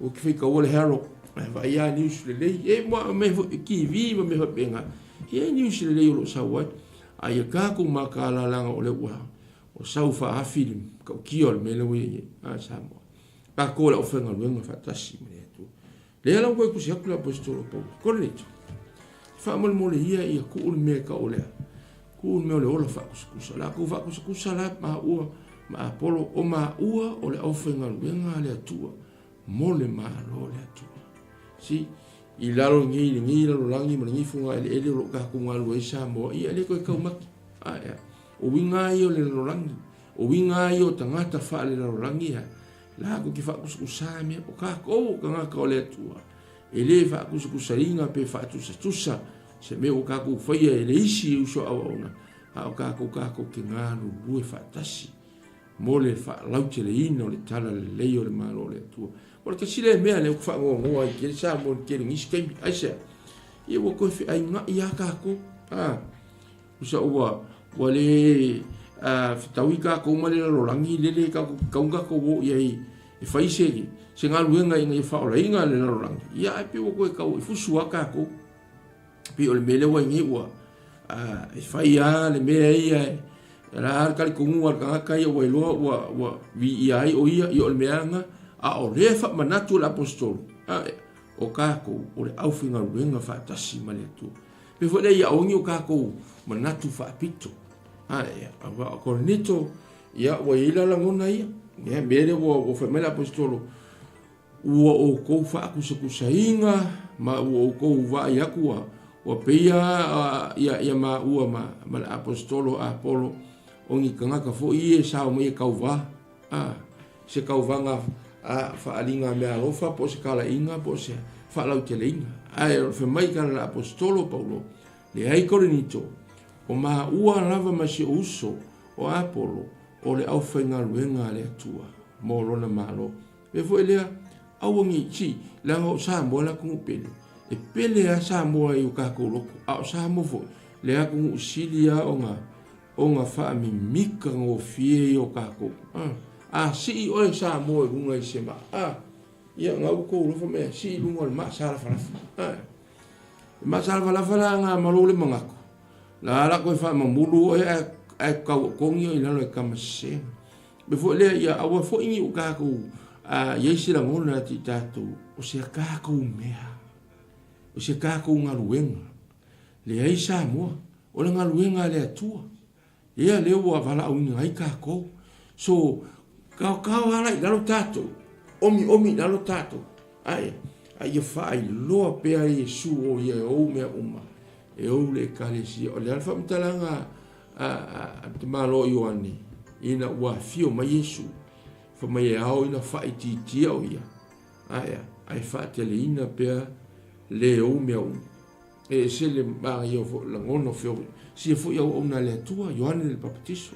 O ki whaikau o le haro. Vai ia nius le lei. Moa me ki viva me penga. Ia nius le lei o lo sawai. Ai kako makala langa o le ua. O sau wha hafilim. Kau kia le mele wei. Sa moa. Kako la o whenga luenga whatasi me tu. Le ala koe kusi haku la apostolo Paulo. Kore leto. Whaamale mo le ia ia kuul mea ka o lea. Kuul mea o le ola whakusakusa. La ku whakusakusa la maa ua. Ma apolo o maa ua o le au whenga luenga le atua. Mo le maa lo le atua. Si, i lalo ngi lalo langi ma ngifunga ele lo kako ngā lua isa moa. Ia le koe kaumaki. O winga i o le lalo langi. O winga i o tangata wha le lalo langi ha. La ko ki whakusakusa mea. O kako o ka ngaka o le atua. Ele whakusakusa ringa pe whaatusa. Se me o kako whaia ele isi e uso awa ona. O kako ke ngānu lue whaatasi. mo le whaalau te le ina o le tala le leo le malo le atua. O le kasi le mea le whaangoa ngoa i kere sa mo le kere ngisi kaimi aisea. Ia wa koe ai nga i a kako. Usa ua le tau i kako ma le lorangi lele kaunga ko wo i e whaisegi. Se ngā luenga i ngai whaola inga le lorangi. Ia ai pe wa koe kau i fusua kako. Pe o le mele wa ingi ua. E whai a le mea ia e. Era ar kali kungu ar kanga ia wa iloa wa vi i ai o ia i o le meanga. A o le wha manatu le apostolo. O kako o le au whinga ruenga whaatasi ma le atua. Pe fo le ia ongi o kako manatu whaapito. A koronito ia wa ila langona ia. Ia mere wa whamela apostolo. Ua o kou whaakusakusa inga. Ma ua o kou wa iaku wa peia ia ma ua ma le apostolo a Apolo. Ongi kangaka fo ie sao mo ia kauwa. Se kauwa nga whaalinga mea alofa po se kala inga po se whaalau te leinga. Ai o whamai kala la apostolo Paulo. Le ai korinito. O maa ua lava ma se uso o Apolo. O le au whainga luenga le atua. Mo lona malo. Me fo elea awangi si langa o Samoa la kungu pele. E pele a Samoa i o kako loko. A o Samoa fo. Le a kungu usilia o nga wha mi mika ngō fie i o kako. Si i oe Samoa i runga i sema. Ia ngā uko urofa mea. Si i runga le maa sara whalafa. Maa sara whalafa la ngā malole mangako. La ala koe wha mamulu oe ai kau kongi o i lalo e kamasea. Befo lea ia awa fo ingi o kako yeisi la ngona ti tātou. O sea kako mea. O sea kako ngā luenga. Le ai Samoa. O le ngā luenga le atua. Ia leo wa wala au ni ai kako. So kau ala i lalo tātou. Omi lalo tātou. Ai ia whaai loa pea Yesu o ia e ou mea uma. E ou le kalesia. O le alfa mtalanga te malo i oane. Ina ua fio ma Yesu. Fa mai e au ina whaai titia o ia. Ai whaatele ina pea le ou mea uma. E se le maa ia la ngono fio. Si e fo ia o na le atua. Ioane le papatiso.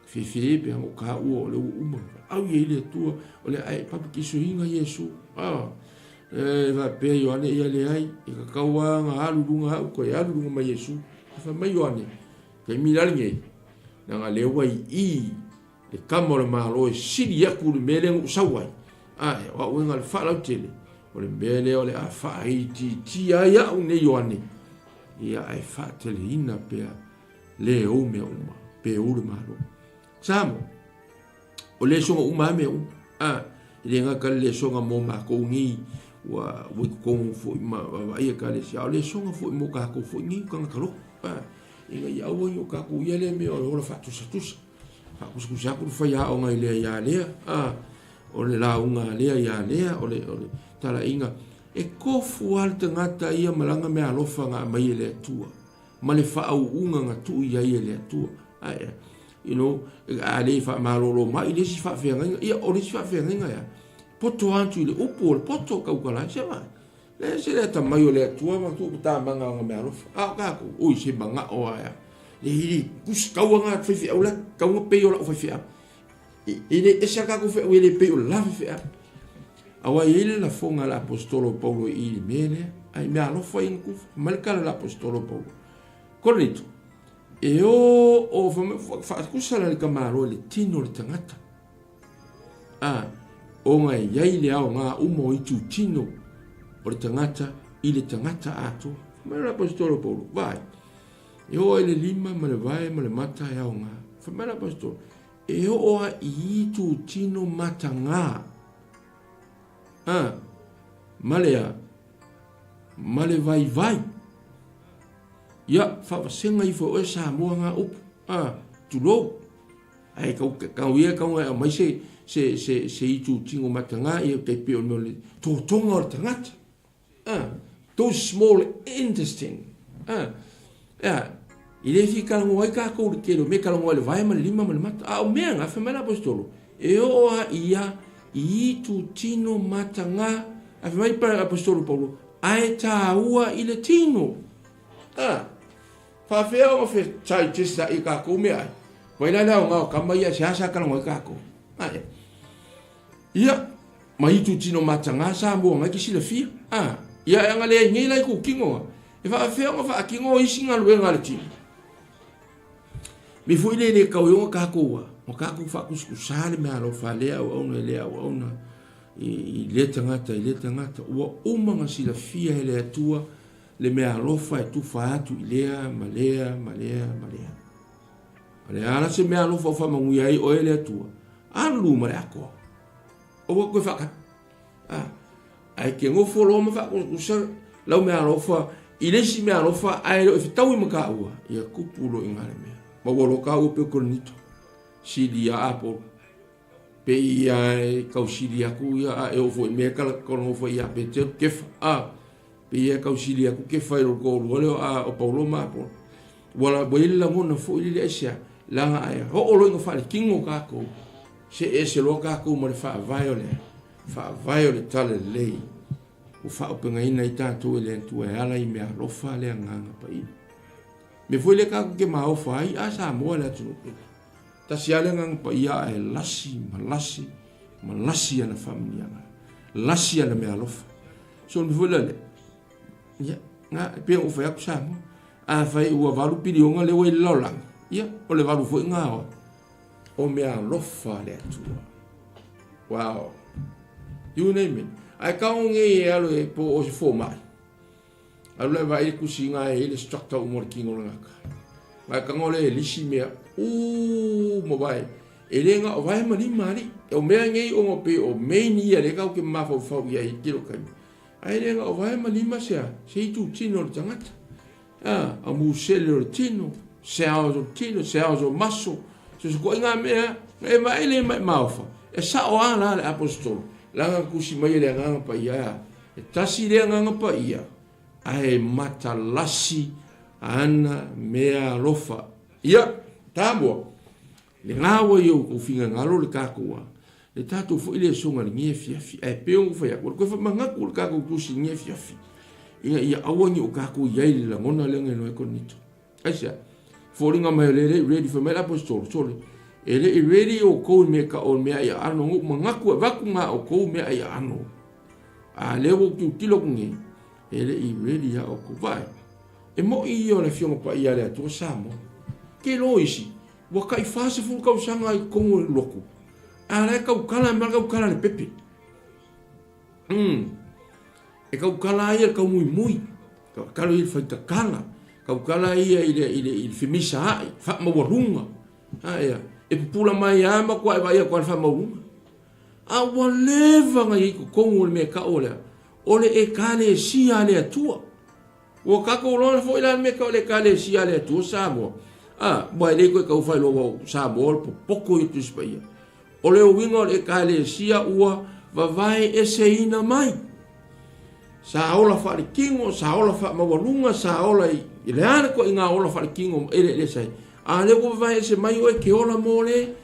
Fie pe o ka ua o le uma. Au ia le atua. O le ai papatiso hinga Yesu. Va pe Ioane ia le ai. I ka kaua nga alurunga au. Ko e alurunga ma Yesu. Fa mai Ioane. Kai milali ngei. Nga le wai i. Le kamora malo e siri yaku le mele ngu sawai. Wa uenga le whalau tele. O le mele o le a whaai ti aia u ne Ioane. Ia ai whaatele ina pea le o mea uma. Pe ure malo. Samo. O le songa uma mea uma. Ile nga ka le songa mo mako ngi. Wa wikongu fo ima. Wa ia ka le sia. O le songa fo imo kako fo ngi kanga karo. Inga ia ua nyo kako ia le mea o le ora whaatusa. Whaakuskusaku whai a o ngai lea ia lea. O le la unga lea ia lea. O le tala inga. E kofu al te ngata ia malanga mea alofa ngā mai e le atua. Ma le whaau unga ngā tu ia e le atua. You know, a le wha maroro mai, le si wha whianga. Ia o le si wha whianga ia. Poto antu i le upo, le poto kaukala. Se mai. Le se le ta mai o le atua, ma tu ta manga ngā mea alofa. Kako, oi se manga o aia. Le hiri, kus kaua ngā whaiwhi au la, kaua peo la o whaiwhi au. Ine esa kako whaiwhi le peo la whaiwhi au. Awa ele la fonga la apostolo Paulo i le mele, ai mea alofa i nkufu, malikala la apostolo Paulo. Korinito, e o whaakusa la le kamaro le tino le tangata. O ngai iai le au ngā umo i tu tino o le tangata i le tangata ato. Mea la apostolo Paulo, vai. E o ele lima ma le vai ma le mata e au ngā. Mea la apostolo, e o a i tu tino mata ngā. Malea male vai ia whaasenga i fo e Samoa ngā upu tu lo ai kau ia kau ngai mai se i tu tingo matanga i te peo no le tōtonga o le tangata those small intestine i le fi kalango ai kako le kero me kalango le vai ma le lima ma le mata o mea ngā whamela apostolo e o a ia i tu tino matanga a mai para apostolo Paulo ai ta ua i le tino fa feo o fe tai testa i ka ko me ai Poi la ngā kama ia se asa kala ngoi kako. Ia, mai tu tino matanga sa mo ngai kisila fia. Ia anga le ngai lai ku kingo. E fa fea nga fa kingo isi nga lue nga le tino. Mi fu ile le kau yonga kako wa. Mo kako fa kuskusale me alo fa lea au na. I le tangata. Ua umanga sila fia ele atua. Le mea alofa e tu fa atu ilea, malea. Ale ala se mea alofa o fa manguia ai o ele atua. Alu mare ako. O wa koe whaka. Ai ke ngofo lo ma whaka usar. Lau mea alofa. I lesi mea alofa ai lo e whitau i maka ua. Ia kupulo i ngare mea. Ma walo ka ua peo koronito. Sili a apolo. Pe ia e kau sili aku ia e ofo i mea kala kono ofo ia pe teo kefa. Pe ia kau sili aku kefa i roko olu. Leo o paulo ma apolo. Wala boile la ngona fo ili asia. Langa ai. Ho olo inga whale kingo kako. Se lo kako ma le wha vaiole. Wha vaiole tale lei. O wha upenga ina i tātou e le antua e ala i mea rofa le anganga pa ina. Me foi le kako ke maa ofa ai, a sa moa le atu nupe. Ta si ale nganga pa ia e malasi ana whaminianga. Lasi ana mea rofa. So me foi le. Ia, nga, pia ufa yaku sa moa. A whai ua walu piri onga le wei laulanga. Ia, o le walu foi ngā oa. O mea rofa le atua. Wow. You name it. Ai kaonge e alo e po o se fō mai. Alo le vai e kusi ngā e le structa umor kingo ngaka. Mai kangole e lisi mea. Mo vai. E le ngā o vai mani mani. E o mea ngei o ngope o meini ia le kau ke mawhau ia i kiro kaimi. Ai le ngā o vai mani ma sea. Se i tu tino le tangata. A mu sele le tino. Se ao zo tino, se ao zo maso. Se ko inga mea. E mai le mai maufa. E sa o ana le apostolo. Langa kusi mai le nganga pa ia. E tasi le nganga pa ia. Ai matalasi ana mea lofa. Ia, tāmua. Le ngawa iau o finga ngalo le kākua. Le tātou fo ile songa le ngie fiafi. Ai peongu faya. Koe fa mangaku le kākua kusi ngie fiafi. Inga ia awangi o kākua iai le langona le ngai noe konito. Aisia. Fōringa mai le ready for me apostolo. Sole. Ele i ready o kou mea ka o mea ia ano ngu mangaku waku ngā o kou mea ia ano. A lewo ki utilo kungi. Ele i ready ya o kou vai. E mo i o le fionga pa ia lea tua samo. Ke lo isi. Waka i fase fulu kau sanga i kongo loko. A le kau kala mea kau kala le pepe. E kau kala ia kau mui. Kau kala i whaita kala. Kau kala ia i le whimisa ai. Wha mawarunga. Ia. E pula mai ama kwa e vai a kwa maunga. A waleva ngai ko kongo le me ka ole. Ole e kale sia le atua. O ka ko lona fo ila me ka ole kale sia le atua samo. Mai le ko ka u fai lo samo po poko i tu spaia. Ole o winga le kale sia ua va vai e se ina mai. Sa ola fa le kingo, sa ola fa mawalunga, sa ola i le ana ko inga ola fa le kingo ele sai. A le ko vai se mai o e ke ola mole.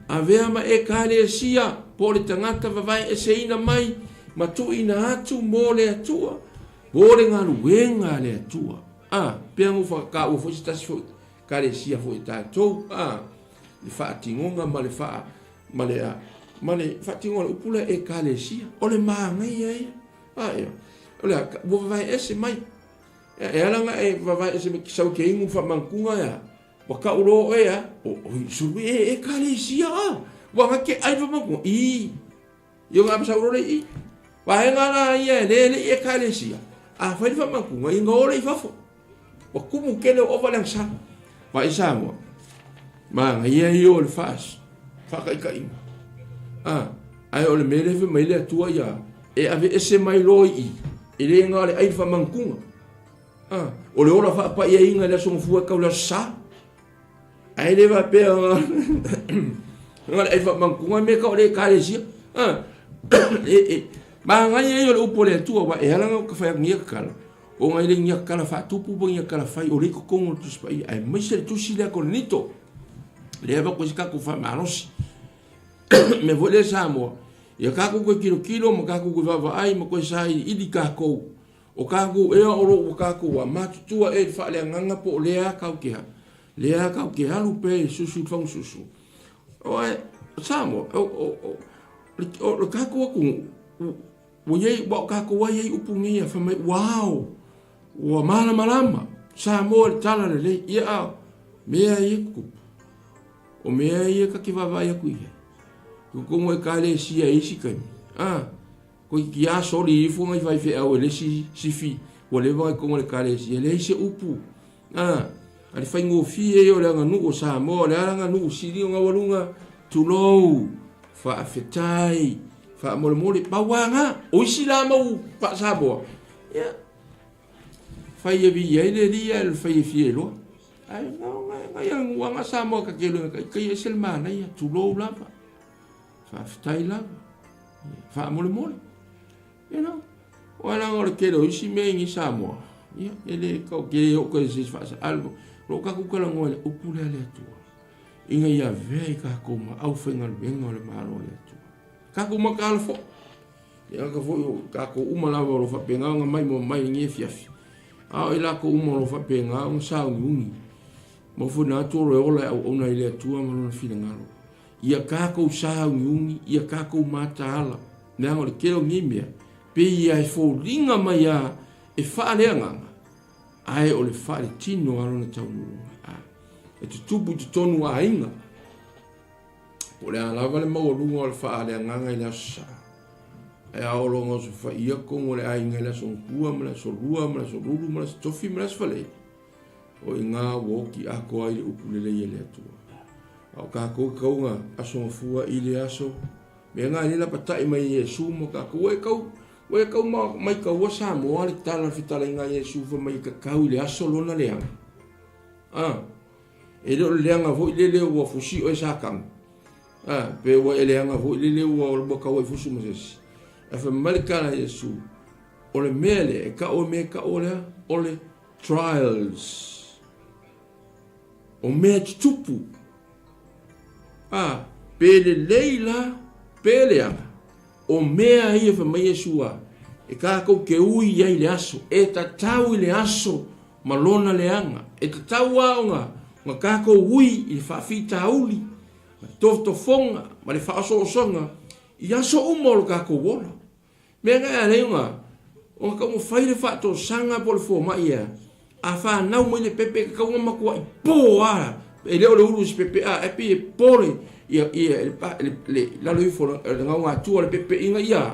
A vea ma e kale sia po le tangata vai e se ina mai ma tu ina atu mole atua. Bore ngā luenga le atua. Peangu ka ua fo si tasi fo kale sia fo i tātou. Le wha atingonga ma le wha ma le wha atingonga upula e kale sia. O le maangai ai. O le ua vai e se mai. E alanga e vai e se me kisau ke ingu wha mankunga ya. Waka uro ea, o suru e kare sia wanga ke ai wamaku yo ngā pasa uro i wahenga na ia le e kare sia a whai wamaku ngai ngore i wafo wakumu kele o walang sa wa isa mo ma ngai e o le fas whaka ika inga ai o le mele whi mai le atua ia e ave ese mai loi i le ngā le ai wamakunga o le ora wha pa ia inga le songa fua kaula sa ai le va pe ngala e fa mankunga me ka le kare sia ma ngai e le upole tu wa e hala ka fa ngia kala o ngai le ngia kala fa tupu bo ngia kala fa o le ko kongo tu spai ai mai se tu si le konito le va ko ska ku fa manos me vole samo ya ka ku kilo mo ka ku va ai mo ko sai idi ka ko o ka ku e o ka ku wa ma tu e fa le nganga po le ka ku ha lea ka ke halu pe susu fong susu oe samo o ka ko wo ye bo ka ko ye upungi fa mai wow wa malama samo tala le ia mea iku o mea ia ka ki vava ia kui ko mo ka le si ai si kan ko ki a soli fu mai vai fe au le si fi o le vai ko mo ka le si le se upu ali fai ngo fi e o le nganu o sa mo le nga nu si li nga walunga tu lo fa fetai fa mo le pawanga o si la mo pa sa bo ya fai e vi e le dia el fai fi lo ai no nga wanga sa mo ka ke lo ka ye selmana ya tu lo la fa fetai la fa mo you know wala ngor ke lo si me ngi sa mo ya ele ko ke o ko si fa algo lo ka ku kala ngole o pule le tu inga ya ve ka ko ma au fenga le ngole ma lo le tu ka ku ma ka fo ya ka fo ka ko uma la lo fa penga nga mai mo mai ngi fiafi a ila ko uma lo fa penga un sa ngi mo fu na tu ro la o na ile tu ma lo fi ngalo ia ka ko sa ngi ia ka ko mata ala na ngole ke lo ngi mia pe ia fo linga mai ya e fa le nga ai o le fale tino alo na taunu e tu tupu tu tonu a inga o le alava le maulunga o le faale anganga i le asa e aolonga su fa ia kongo le ainga i le sonkua ma le solua ma le solulu ma le tofi ma le asfale o inga woki ako ai le upulele i le atua au kako kaunga asonga fua i le aso me nga nila patai mai Yesu mo kako we kau mai kau sa mo ale tala fitala nga Yesu fa mai ka kau le aso lona le ang e do le anga vo le wo fusi o sa kam pe wo le anga vo le wo bo ka wo fusu mo ses e fa mai ka Yesu o le mele ka o me ka o le trials o me tupu pe le leila pe le anga o mea ia fa mai Yesua e ka ko ke ui ai le aso e ta tau le aso malona le anga e ta tau aonga nga ka ko ui i fa fita uli to fonga ma le fa so songa i aso umol ka ko wona me nga le nga o ka mo fai le fa to sanga por fo ma ia a fa na mo le pepe ka uma ko i po a e le o ulu pepe a e pi pore ia la lui fo le nga tu le pepe inga ia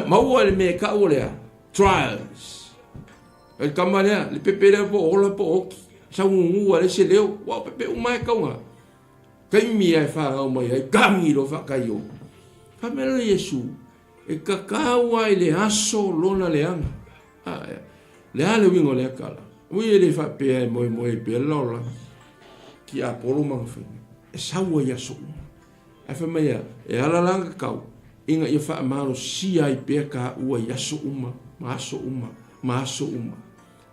mau le me ka ole trials el kamale le pepe le po ola po sa ngu le se leo wa pepe o mai ka nga kai mi ai fa o mai ai kami lo fa kai yo fa me le Yesu e ka kawa ile aso lona le anga le ale wingo le kala ui le fa pe mo pe lola ki a polo ma fa e sawa ya so a fa mai e ala langa kau inga ia fa malo si ai pe ka ua ya so ma so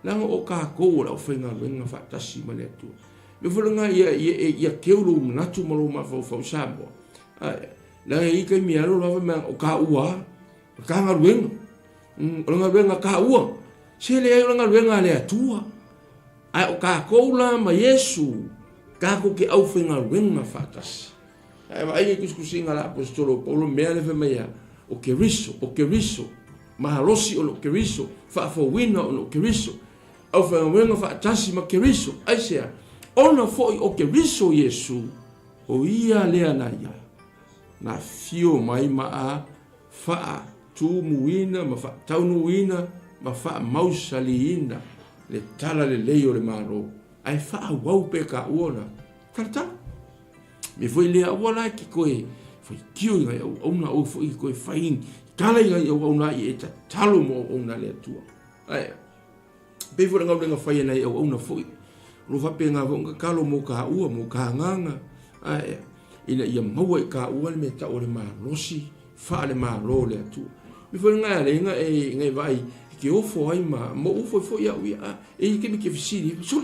langa o ka ko la fa nga wenga fa tasi ma le tu me volunga ia keulu na tu malo ma fa sabo la i ka mi alo la fa o ka ua ka nga wenga ka ua se le ai nga wenga le atua ai o ka koula ma Yesu ka ko ke au fenga wenga fatas ai vai que kusinga la apostolo Paulo mele fe meia o que riso ma rosi o que riso fa fo wina o que riso au fenga wenga fatas ma que riso ai se ona foi o que riso Yesu o ia le anaya na fio mai ma a fa tu muina ma fa taunuina ma fa mausaliina le tala le leo le maro ai fa wau pe ka ona karta me foi le wala ki koe foi kiu nga ona o foi koe fain tala nga ona i eta talo mo ona le tua ai pe foi nga fai na ona foi lo fa pe nga nga kalo mo ka nganga ai ina ia mau ka ua me ta o le marosi fa le maro le tua me foi nga le nga e vai que o foi mo foi ia e que me que fisi so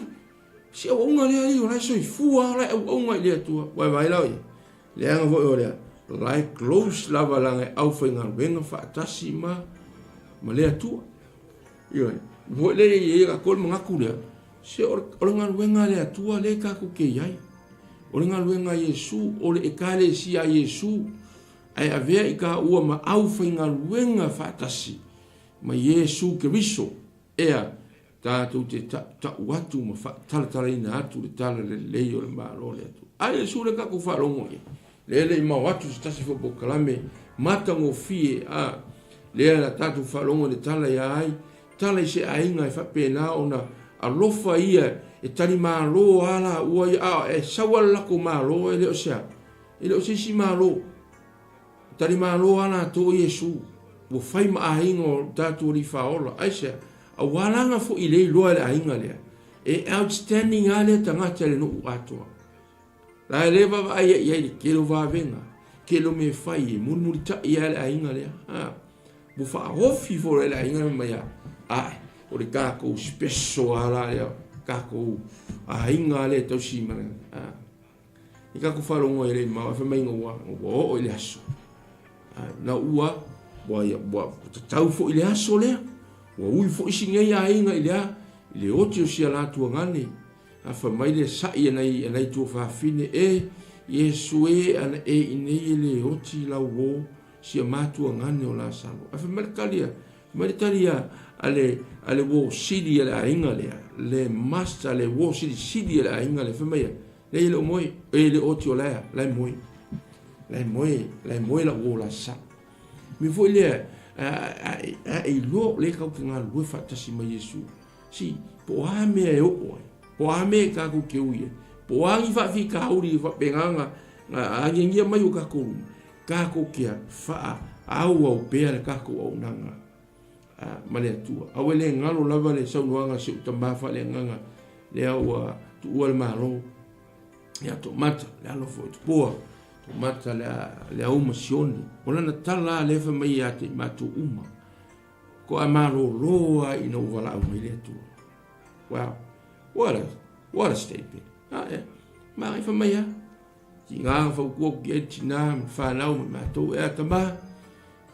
se o nga le ali o so fua la o nga le tua vai la le nga foi ora like close lava la au foi nga venga fa tasima ma le tua io Mo le ye ka kol mga kulia. Se orangan wenga le atua le ka ku ke yai. Orangan wenga Yesu ole ekale si a Yesu. Ai avea I ka ua ma au whainga wenga whaatasi. Ma Yesu ke viso. Ea tātou te ta watu ma whaatalatala ina atu le tala le leo le maalo le atu. Ai Yesu le ka ku whaalongo e. Le ma watu se tasi whapo kalame. Mata ngo fie a. Lea la tātou whaalongo le tala ia ai. Tala I se ainga I whapena ona alofa ia e tali maalo ala ua ia e sawalako maalo e leo sea. E leo se si maalo. Tali maalo ala to Yesu. Wo whai ma ainga tātou li whaola. Ai sea. A walanga fo I lei loa le ainga lea. E outstanding ale tangata le no atoa. La e lewa wa ai le kelo wawenga. Kelo me whai e murmuri ta I ale ainga lea. Wo wha hofi fo le ainga mai a. Ai, o le kākou special ala lea. Kākou ainga le tau si mana. I kākou wharongo e le mawa. Wha mainga ua o le aso. Na ua, wa tau fo I le aso lea. Wa ui fo isi ngai a inga I lea, I le oti o si ala tua ngane. A wha mai le sai anai tua whaafine Yesu ana inei le oti la wo si a mātua ngane o la salo. A wha mai kalia, mai talia ale wo sidi ala inga lea, le master le wo sidi ala inga le wha mai le ile o moi, le oti o lea, lai moi la wo la sa. Mi fo lea, ai lo le ka ku nga lu fa tasi ma Yesu si po a me e o po a me ka ku ke uye po a I fa fi ka uri fa penganga a ngia mai o ka ku kia fa au au pe ka ku au nanga ma le tu a wele ngalo lava le sa nuanga se tamba fa le nganga le au tu o le malo ya to mata le alo fo po mata le uma sioni ona na tala le fa mai ate matu uma ko amaro loa I no vala au mai le tu wow what a statement ma fa mai ki nga fa ko get na fa na u ma to e tama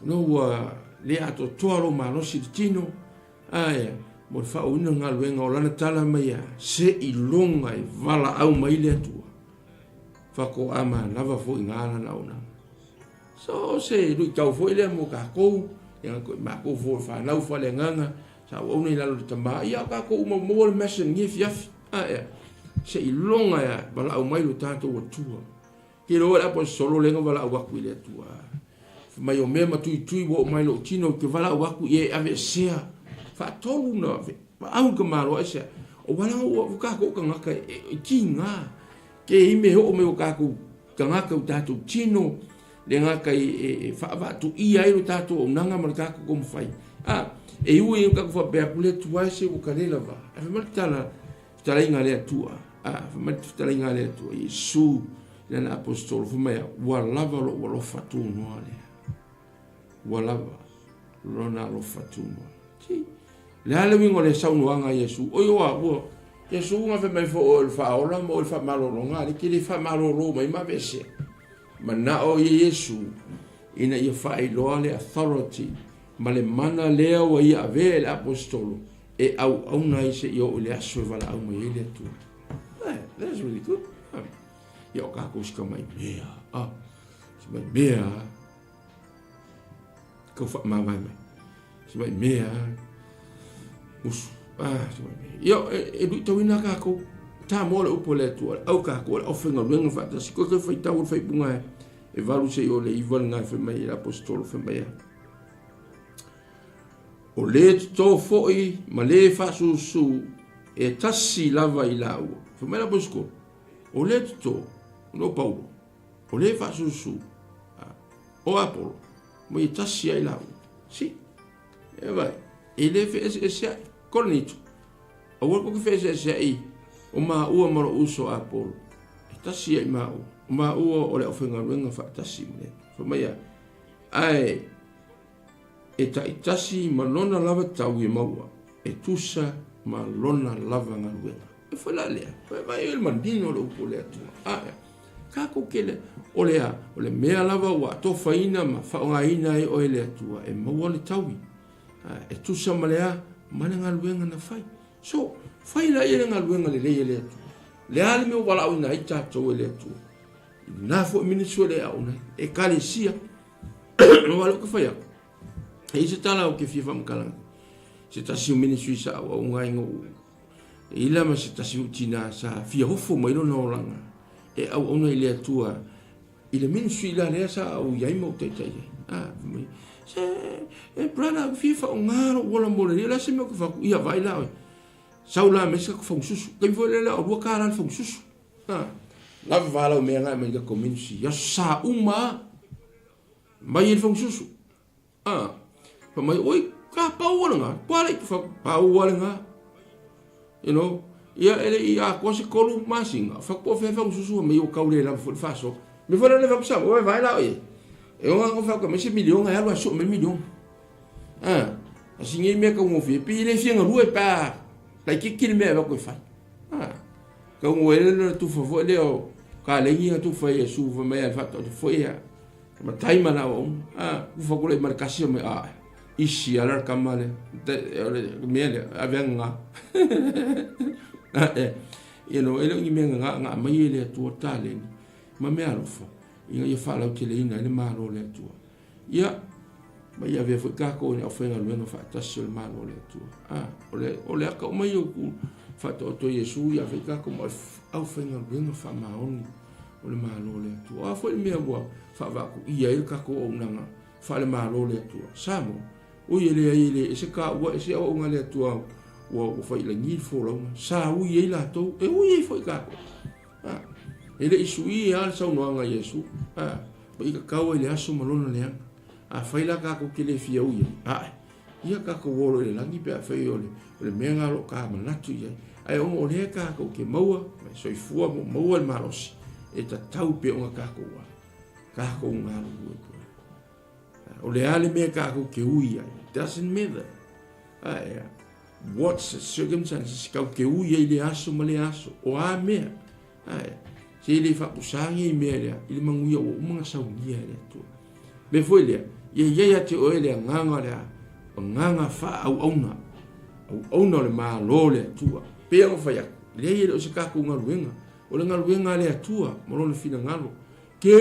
no le ato toro ma no si tino mo fa una nga luenga o lana tala mai se I longa I vala au mai le tu Fako ama lava fo ingala na ona. So se lu tau fo ile mo ka ko yang ko ma ko fo fa na fo le nganga sa ona ila lu tamba ia ka ko mo mo mission ngif yaf se ilonga ya bala au mai lu tato o tua. Ki lo la po solo le ngala au ku ile tua. Mai o mema tu wo mai lo tino ke vala au ku ye ave sea. Fa tolu na au ka malo ese. O wala o ka ko ngaka kinga. Ke ime ho me o kaku kangaka o tātou tino le ngaka whaavatu ia o tātou o nanga mara kaku ko mwhai. E ui o kaku whapea pule tuai se o karela wa. A whamati tala inga lea tua. Whamati tala inga lea tua. Yesu lana apostolo whamaya walava lo walofa tu noa lea. Walava lona lofa tu noa. Le ale wingo le saunuanga Yesu. Oyo wa ua. Yesu nga fe mai fo o fa ola mo fa malolo nga ki le fa malolo mai ma vese ma na o Yesu ina ia fa I lo le authority ma le mana le o ia ave le apostolo e au na ise yo le aso vala au mai le tu that's really good yo ka ko ska mai bea mai bea ko fa ma mai mai bea us yo du tawina ka ko ta mo le upo le tu au ka ko o fenga luenga fa ta ko ko fai tau fai bunga e valu se o le ival nga fe mai apostolo fe mai o le to foi ma le fa su e tasi lava I lau fe mai la bosco o le to no paulo o le fa su o apolo mo e tasi ai lau si e vai e le fe ese Cornito. O wako ki fese se ai o ma ua maro uso Apolo. E tasi ai ma ua o le ofenga ruenga fa tasi mle. Fa mai ai e ta itasi ma lona lava tau I maua. E tusa ma lona lava nga ruenga. E fa la lea. Fa mai il mandino le upo lea tua. Kako kele o le mea lava ua tofa ina ma fa nga ina o lea tua. E maua le taui. E tusa ma lea mana ngaluenga na fai so fai la ia ngaluenga le le ale me wala una i tatou le tu na fo ministro le auna e kalesia no wala ka fai e se tala o ke fifa mkala se tasi o ministro sa o ngai ngo ila ma se tasi utina sa fia hofo mai no langa e au ona ile tua ile ministro ila le sa o yai mo te se e brana fifa o ngaro wala mo le la se me ko fa ia vai la saula me se ko fa susu ke vo le la o ka la fa susu la vala o me nga me ko ministro ya sa uma mai il fa susu pa mai oi ka pa wala nga pa le fa pa wala nga you know ia ele ia ko se kolu masinga fa ko fa susu me o ka le la fa so me fa le fa sa o vai la e o fa ko me se milion ai alwa so me milion assim me ka mo fi pi le fi nga rue pa la ki ki me ba ko fa ka mo ele tu fa vo le o ka le ngi tu fa e su fa me fa to fo ia ma taima na o fa ko le marcação me ishi ala kamale me le avenga you know ele ngi me nga mai le tu tale ma me alofo ia fa la tele ina le malo le tu ia ma ia ve ka ko ni ofenga lu no fa tasol malo le tu ole ka mai o ku fa to yesu ia ve ka ko ma ofenga lu no fa maoni ole malo le tu fo me bo fa va ku ia il ka ko unanga fa le malo le tu samo o ile se ka wa se o nga le tu o fa ile ni fo lo sa u ye la to e u ye fo ka ele isui al sa no nga yesu ba ka ka ile aso malona le fa ila ka ko kile fia u ye ia ka ko wolo le langi pe fa ole le menga lo ka manatu ye ai o le ka ko ke maua so i fu mo maua le marosi e ta tau pe o ka ko nga lo o le ale me ka ko ke uia doesn't matter what's the circumstances ka ke uia ile aso male aso o a me se ile fa pusangi me ile manguia o mga saunia le tu me foi le ia te o ele nganga le nganga fa au ona le malo le tu pe o fa ya le ile o se ka ko ngaluenga o le ngaluenga le tua mo lo fina ngalo ke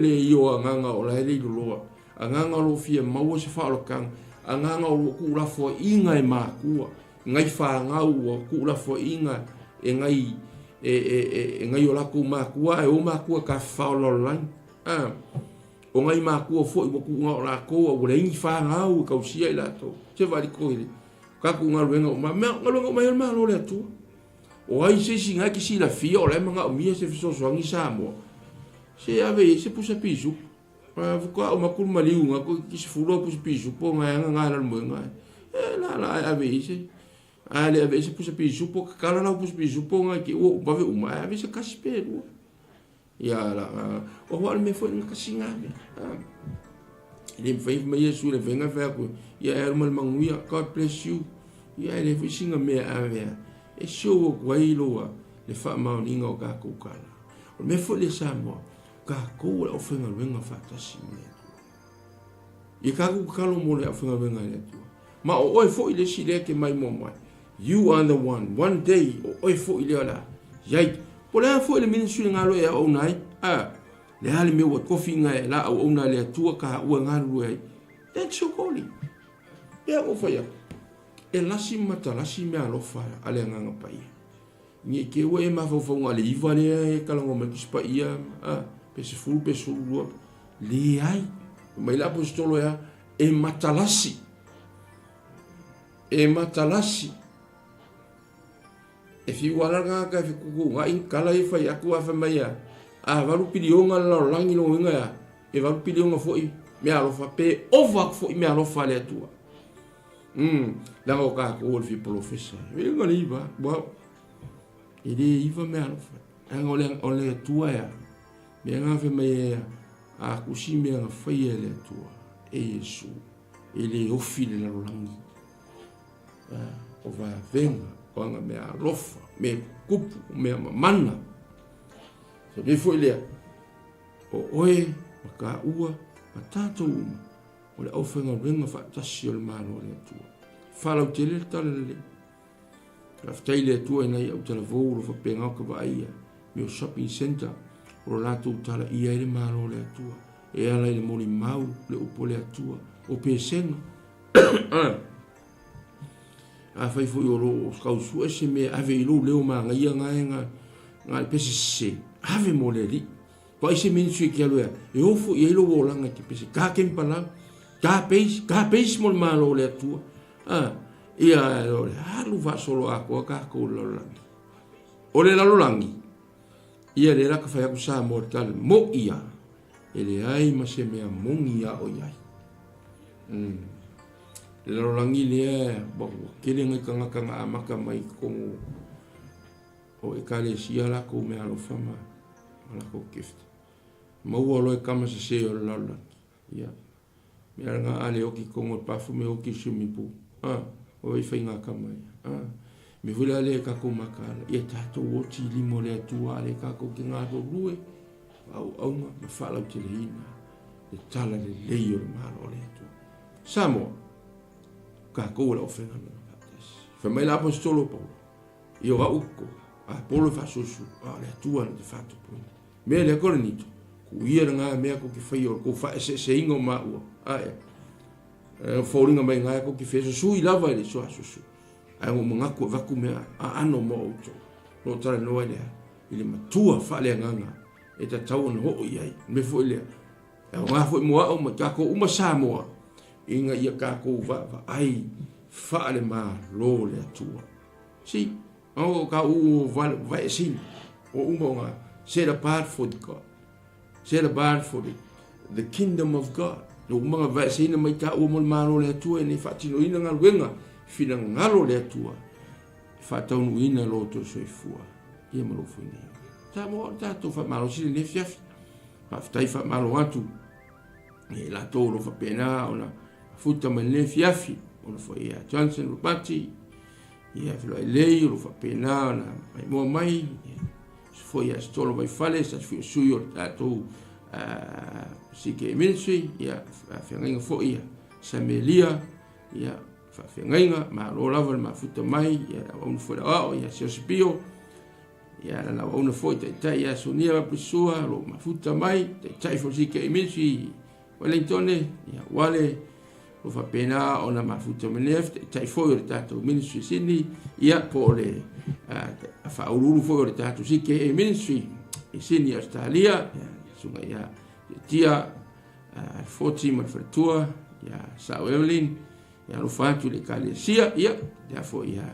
le yo nganga o la ile lo anganga lo fia mau se fa lo kang anganga lo ku la fo inga e makua ngai fa ngau ku la fo inga e ngai ngai o la ku makua e o makua ka fa lo lan o ngai makua fo i ku nga la ko o le inga fa ngau ka usia ila to se va di ko ile ka ku nga lo ma ngalo ma lo le tu o ai se singa ki si la fia o le manga o mia se so so ngi sa mo se ave se pusa pisu ko o makul maliu nga ko ki se fulo pus pisu po nga la mo nga la ave se ale ave se pusa pisu po kala la pus pisu po nga ki o ba ve uma ave se kaspero ya la o wal me foi nga kasinga ele foi me yesu le venga fa ko ya er mal manguia God bless you ya ele foi singa me ave e show ko ilo le fa ma ninga o ka ko kala me foi le samo ka ko o fenga venga fa tasime e ka ku kalo mo le fenga venga le tu ma o fo ile sile ke mai mo you are the one day o fo ile la yai po le fo ile min su ngalo ya o nai le hali me o ko finga la o na le tu ka o ngalo ai that's so holy ya o fa ya e la simata la simia lo fa ale nganga pai ni ke o e ma fo ngale ivale ka ngo me kispa ia pese fulu pese lua le ai mai la apostolo ya e matalasi e fi wala nga fi kuku nga in kala i fai aku afa mai ya valu pilionga la langi lo nga ya e valu pilionga foi me alo fa pe ova foi me alo fa le tua la o ka ko fi professor e nga li va bo ele iva me alo fa ole tua ya me nga fe mai a kusi me nga fai le tua e yesu ele o file la langi o va venga ona me alofa me kupu me mana so me foi le o oe maka ua matatu o le ofenga venga fa tasio le malo le tua falau te le tala le. Aftai le atua nei au tala vou lo fa penga ka va ia. Me o shopping center o lato tala ia ele malo le atua. E ala ile moli mau le upo le atua. O pesenga. A fai foi o lo skau su ese me ave ilo leo ma nga ia nga pese se. Ave mo le li. Pa ese mensu ki alo e ofo i ilo o langa ki pese. Ka kempala. Ka peis mo malo le atua. Ia o le halu va solo ako ka ko lolangi. O le lolangi. Ia le raka fai aku sa mo tal mo ia. Ele ai ma se mea mongi ia o iai. Le lolangi le bo kele ngai kanga amaka mai kongo. O e kale sia la ko me alo fama. Ala ko gift. Mau alo e kama se o lolangi. Ia. Me nga ale o ki kongo pafu me o ki sumipu. O e whainga kamai. Me vula le kako makala. Ia tato o ti limo le atua le kako ki ngā rue. Au aunga ma whalau te leina. Le tala le leio le mahalo le atua. Samoa. Kako la o whenga me patas. Whamai la apostolo Paulo. Io ga uko. A polo whasusu. Le atua le te whatu puni. Mea le akore nito. Ku ia ngā mea ko ki whaio. Ko wha se ingo maua. Fōringa mai ngai ko ki wheso sui lava ele soa susu. Ai o mangaku vaku mea a ano mo auto. No tara noa lea. Ile matua whalea nganga. E ta tau na ho iai. Me fo ilea. E o ngā fo i moa au ma kako uma Samoa. Inga ia kako va ai whaale ma lo le atua. Si. O ka u vai sin. O uma o ngā. Set apart for God. Set apart for the kingdom of God. No mga vaisina mai ta o mol maro le atua e ne fatino ina ngaluenga fina ngalo le atua fatau ina lo to soifua ia malo funi ta mo ta to fa malo si le fiaf fa tai fa malo atu e la to lo fa pena ona futa mai le fiafi ona fo ia Johnson Rupati ia flo lei lo fa pena ona mai mo mai fo ia stolo vai fale sa fi suyo ta to CK Ministry, ia whengainga fo ia Samelia, ia whengainga, ma lo lava ma futa mai, ia wauna fo da o ia Siosipio, ia na wauna fo i tai ia sonia pisua, lo ma futa mai, tai fo CK Ministry, Wellingtone, ia wale, lo fa pena ona ma futa menef, tai fo i tato Ministry Sydney, ia po le fa ururu fo i tato CK Ministry, i Sydney Australia, sunga ia tia 40 ma fertua ia Sao Evelyn ia lo fatu le kalesia ia therefore ia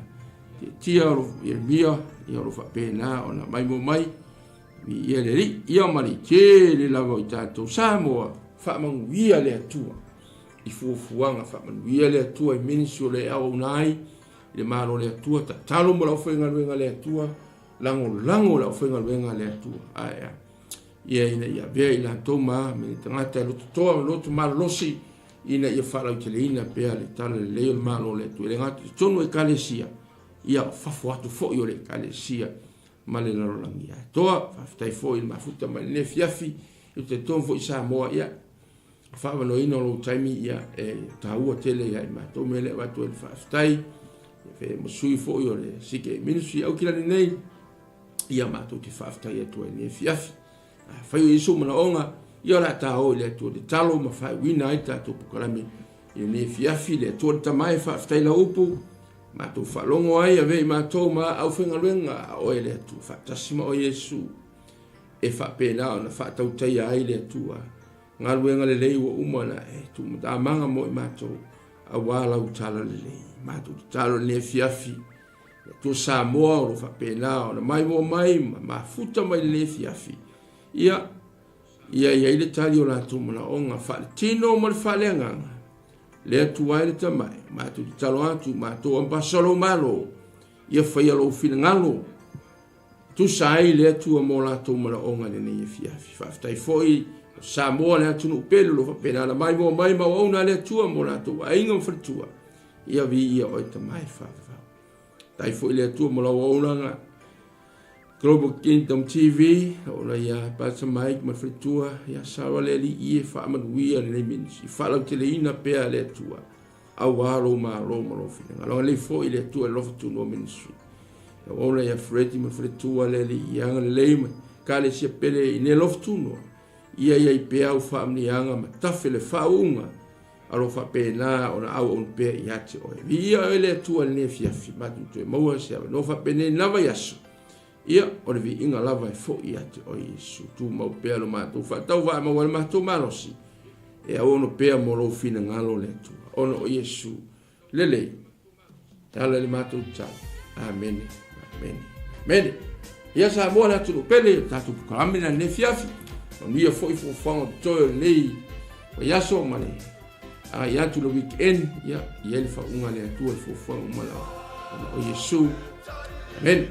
tia lo ia lo fa pena ona mai mo mai ia le ia mali ke le lava i tatou Samoa fa manguia le atua i fuafuanga fa manguia le atua i ministry le au nai le malo le atua ta talo mo la ofenga le atua lango la ofenga le atua ai ia ina ia vea ila toma me tangata lo toa lo to malosi ina ia fala ke ina pe ale tala le malo le tu le ngata tonu e kalesia ia fafo atu fo yo le kalesia male la rolangia toa faftai fo il mafuta male fiafi i te ton fo Samoa ia fa no ina lo taimi ia e taua tele ia ma to mele wa to faftai fe mo sui fo yo le CK Ministry au kila nei ia ma to te faftai to ne fiafi fai iso mana onga ia la tao le to de talo ma fai wina ita to pokalami i ne fiafi le to tamai fa fai la upu ma to falongo ai ave ma to ma au fenga lenga o ele tu fa tasima o Yesu e fa pena na fa tau tai ai le tu ngaluenga le lei wo umana e tu ma manga mo ma to a wala u tala le lei ma to talo le fiafi to Samoa o fa pena na mai mo mai ma futa mai le fiafi ia ile tali o la tu mona onga fa tino mo fa lenga le tu ai le tamai ma tu talo atu ma to amba solo malo ia fa ia lo fina ngalo tu sai le tu mo la tu mona onga le ni fia fa tai foi Samoa le tu no pelo lo fa pena la mai mo mai ma ona le tu mo la tu ai ngam fa tu ia vi ia o tamai fa tai foi le tu mo la ona Global Kingdom TV, ola ia pasa mai ma fritua ia sawa le li ie fa ma wia le minsi fa la tele ina pe ale tua au alo ma lo fina lo le fo ile tu lo tu no ministry ya ona ya fredi me fretu ale le yang le me kale se pele ine lo tu no ia i pe au family anga ma tafele faunga alo fa pena ona au on pe ia te o ia ele tu ale fia fi ma tu mo se no fa pene lava yasu ia o le inga lava fo ia te o Yesu tu mo pe lo ma tu fa tau va mo ma tu malosi e ono pe mo lo fina ngalo le tu ono o Yesu lele tala le ma tu cha amen amen amen ia sa mo la tu pele ta tu kamina ne fiafi on ia foi fo to le o ia so male a ia tu lo weekend ia ele fa unga le tu fo mala o Yesu amen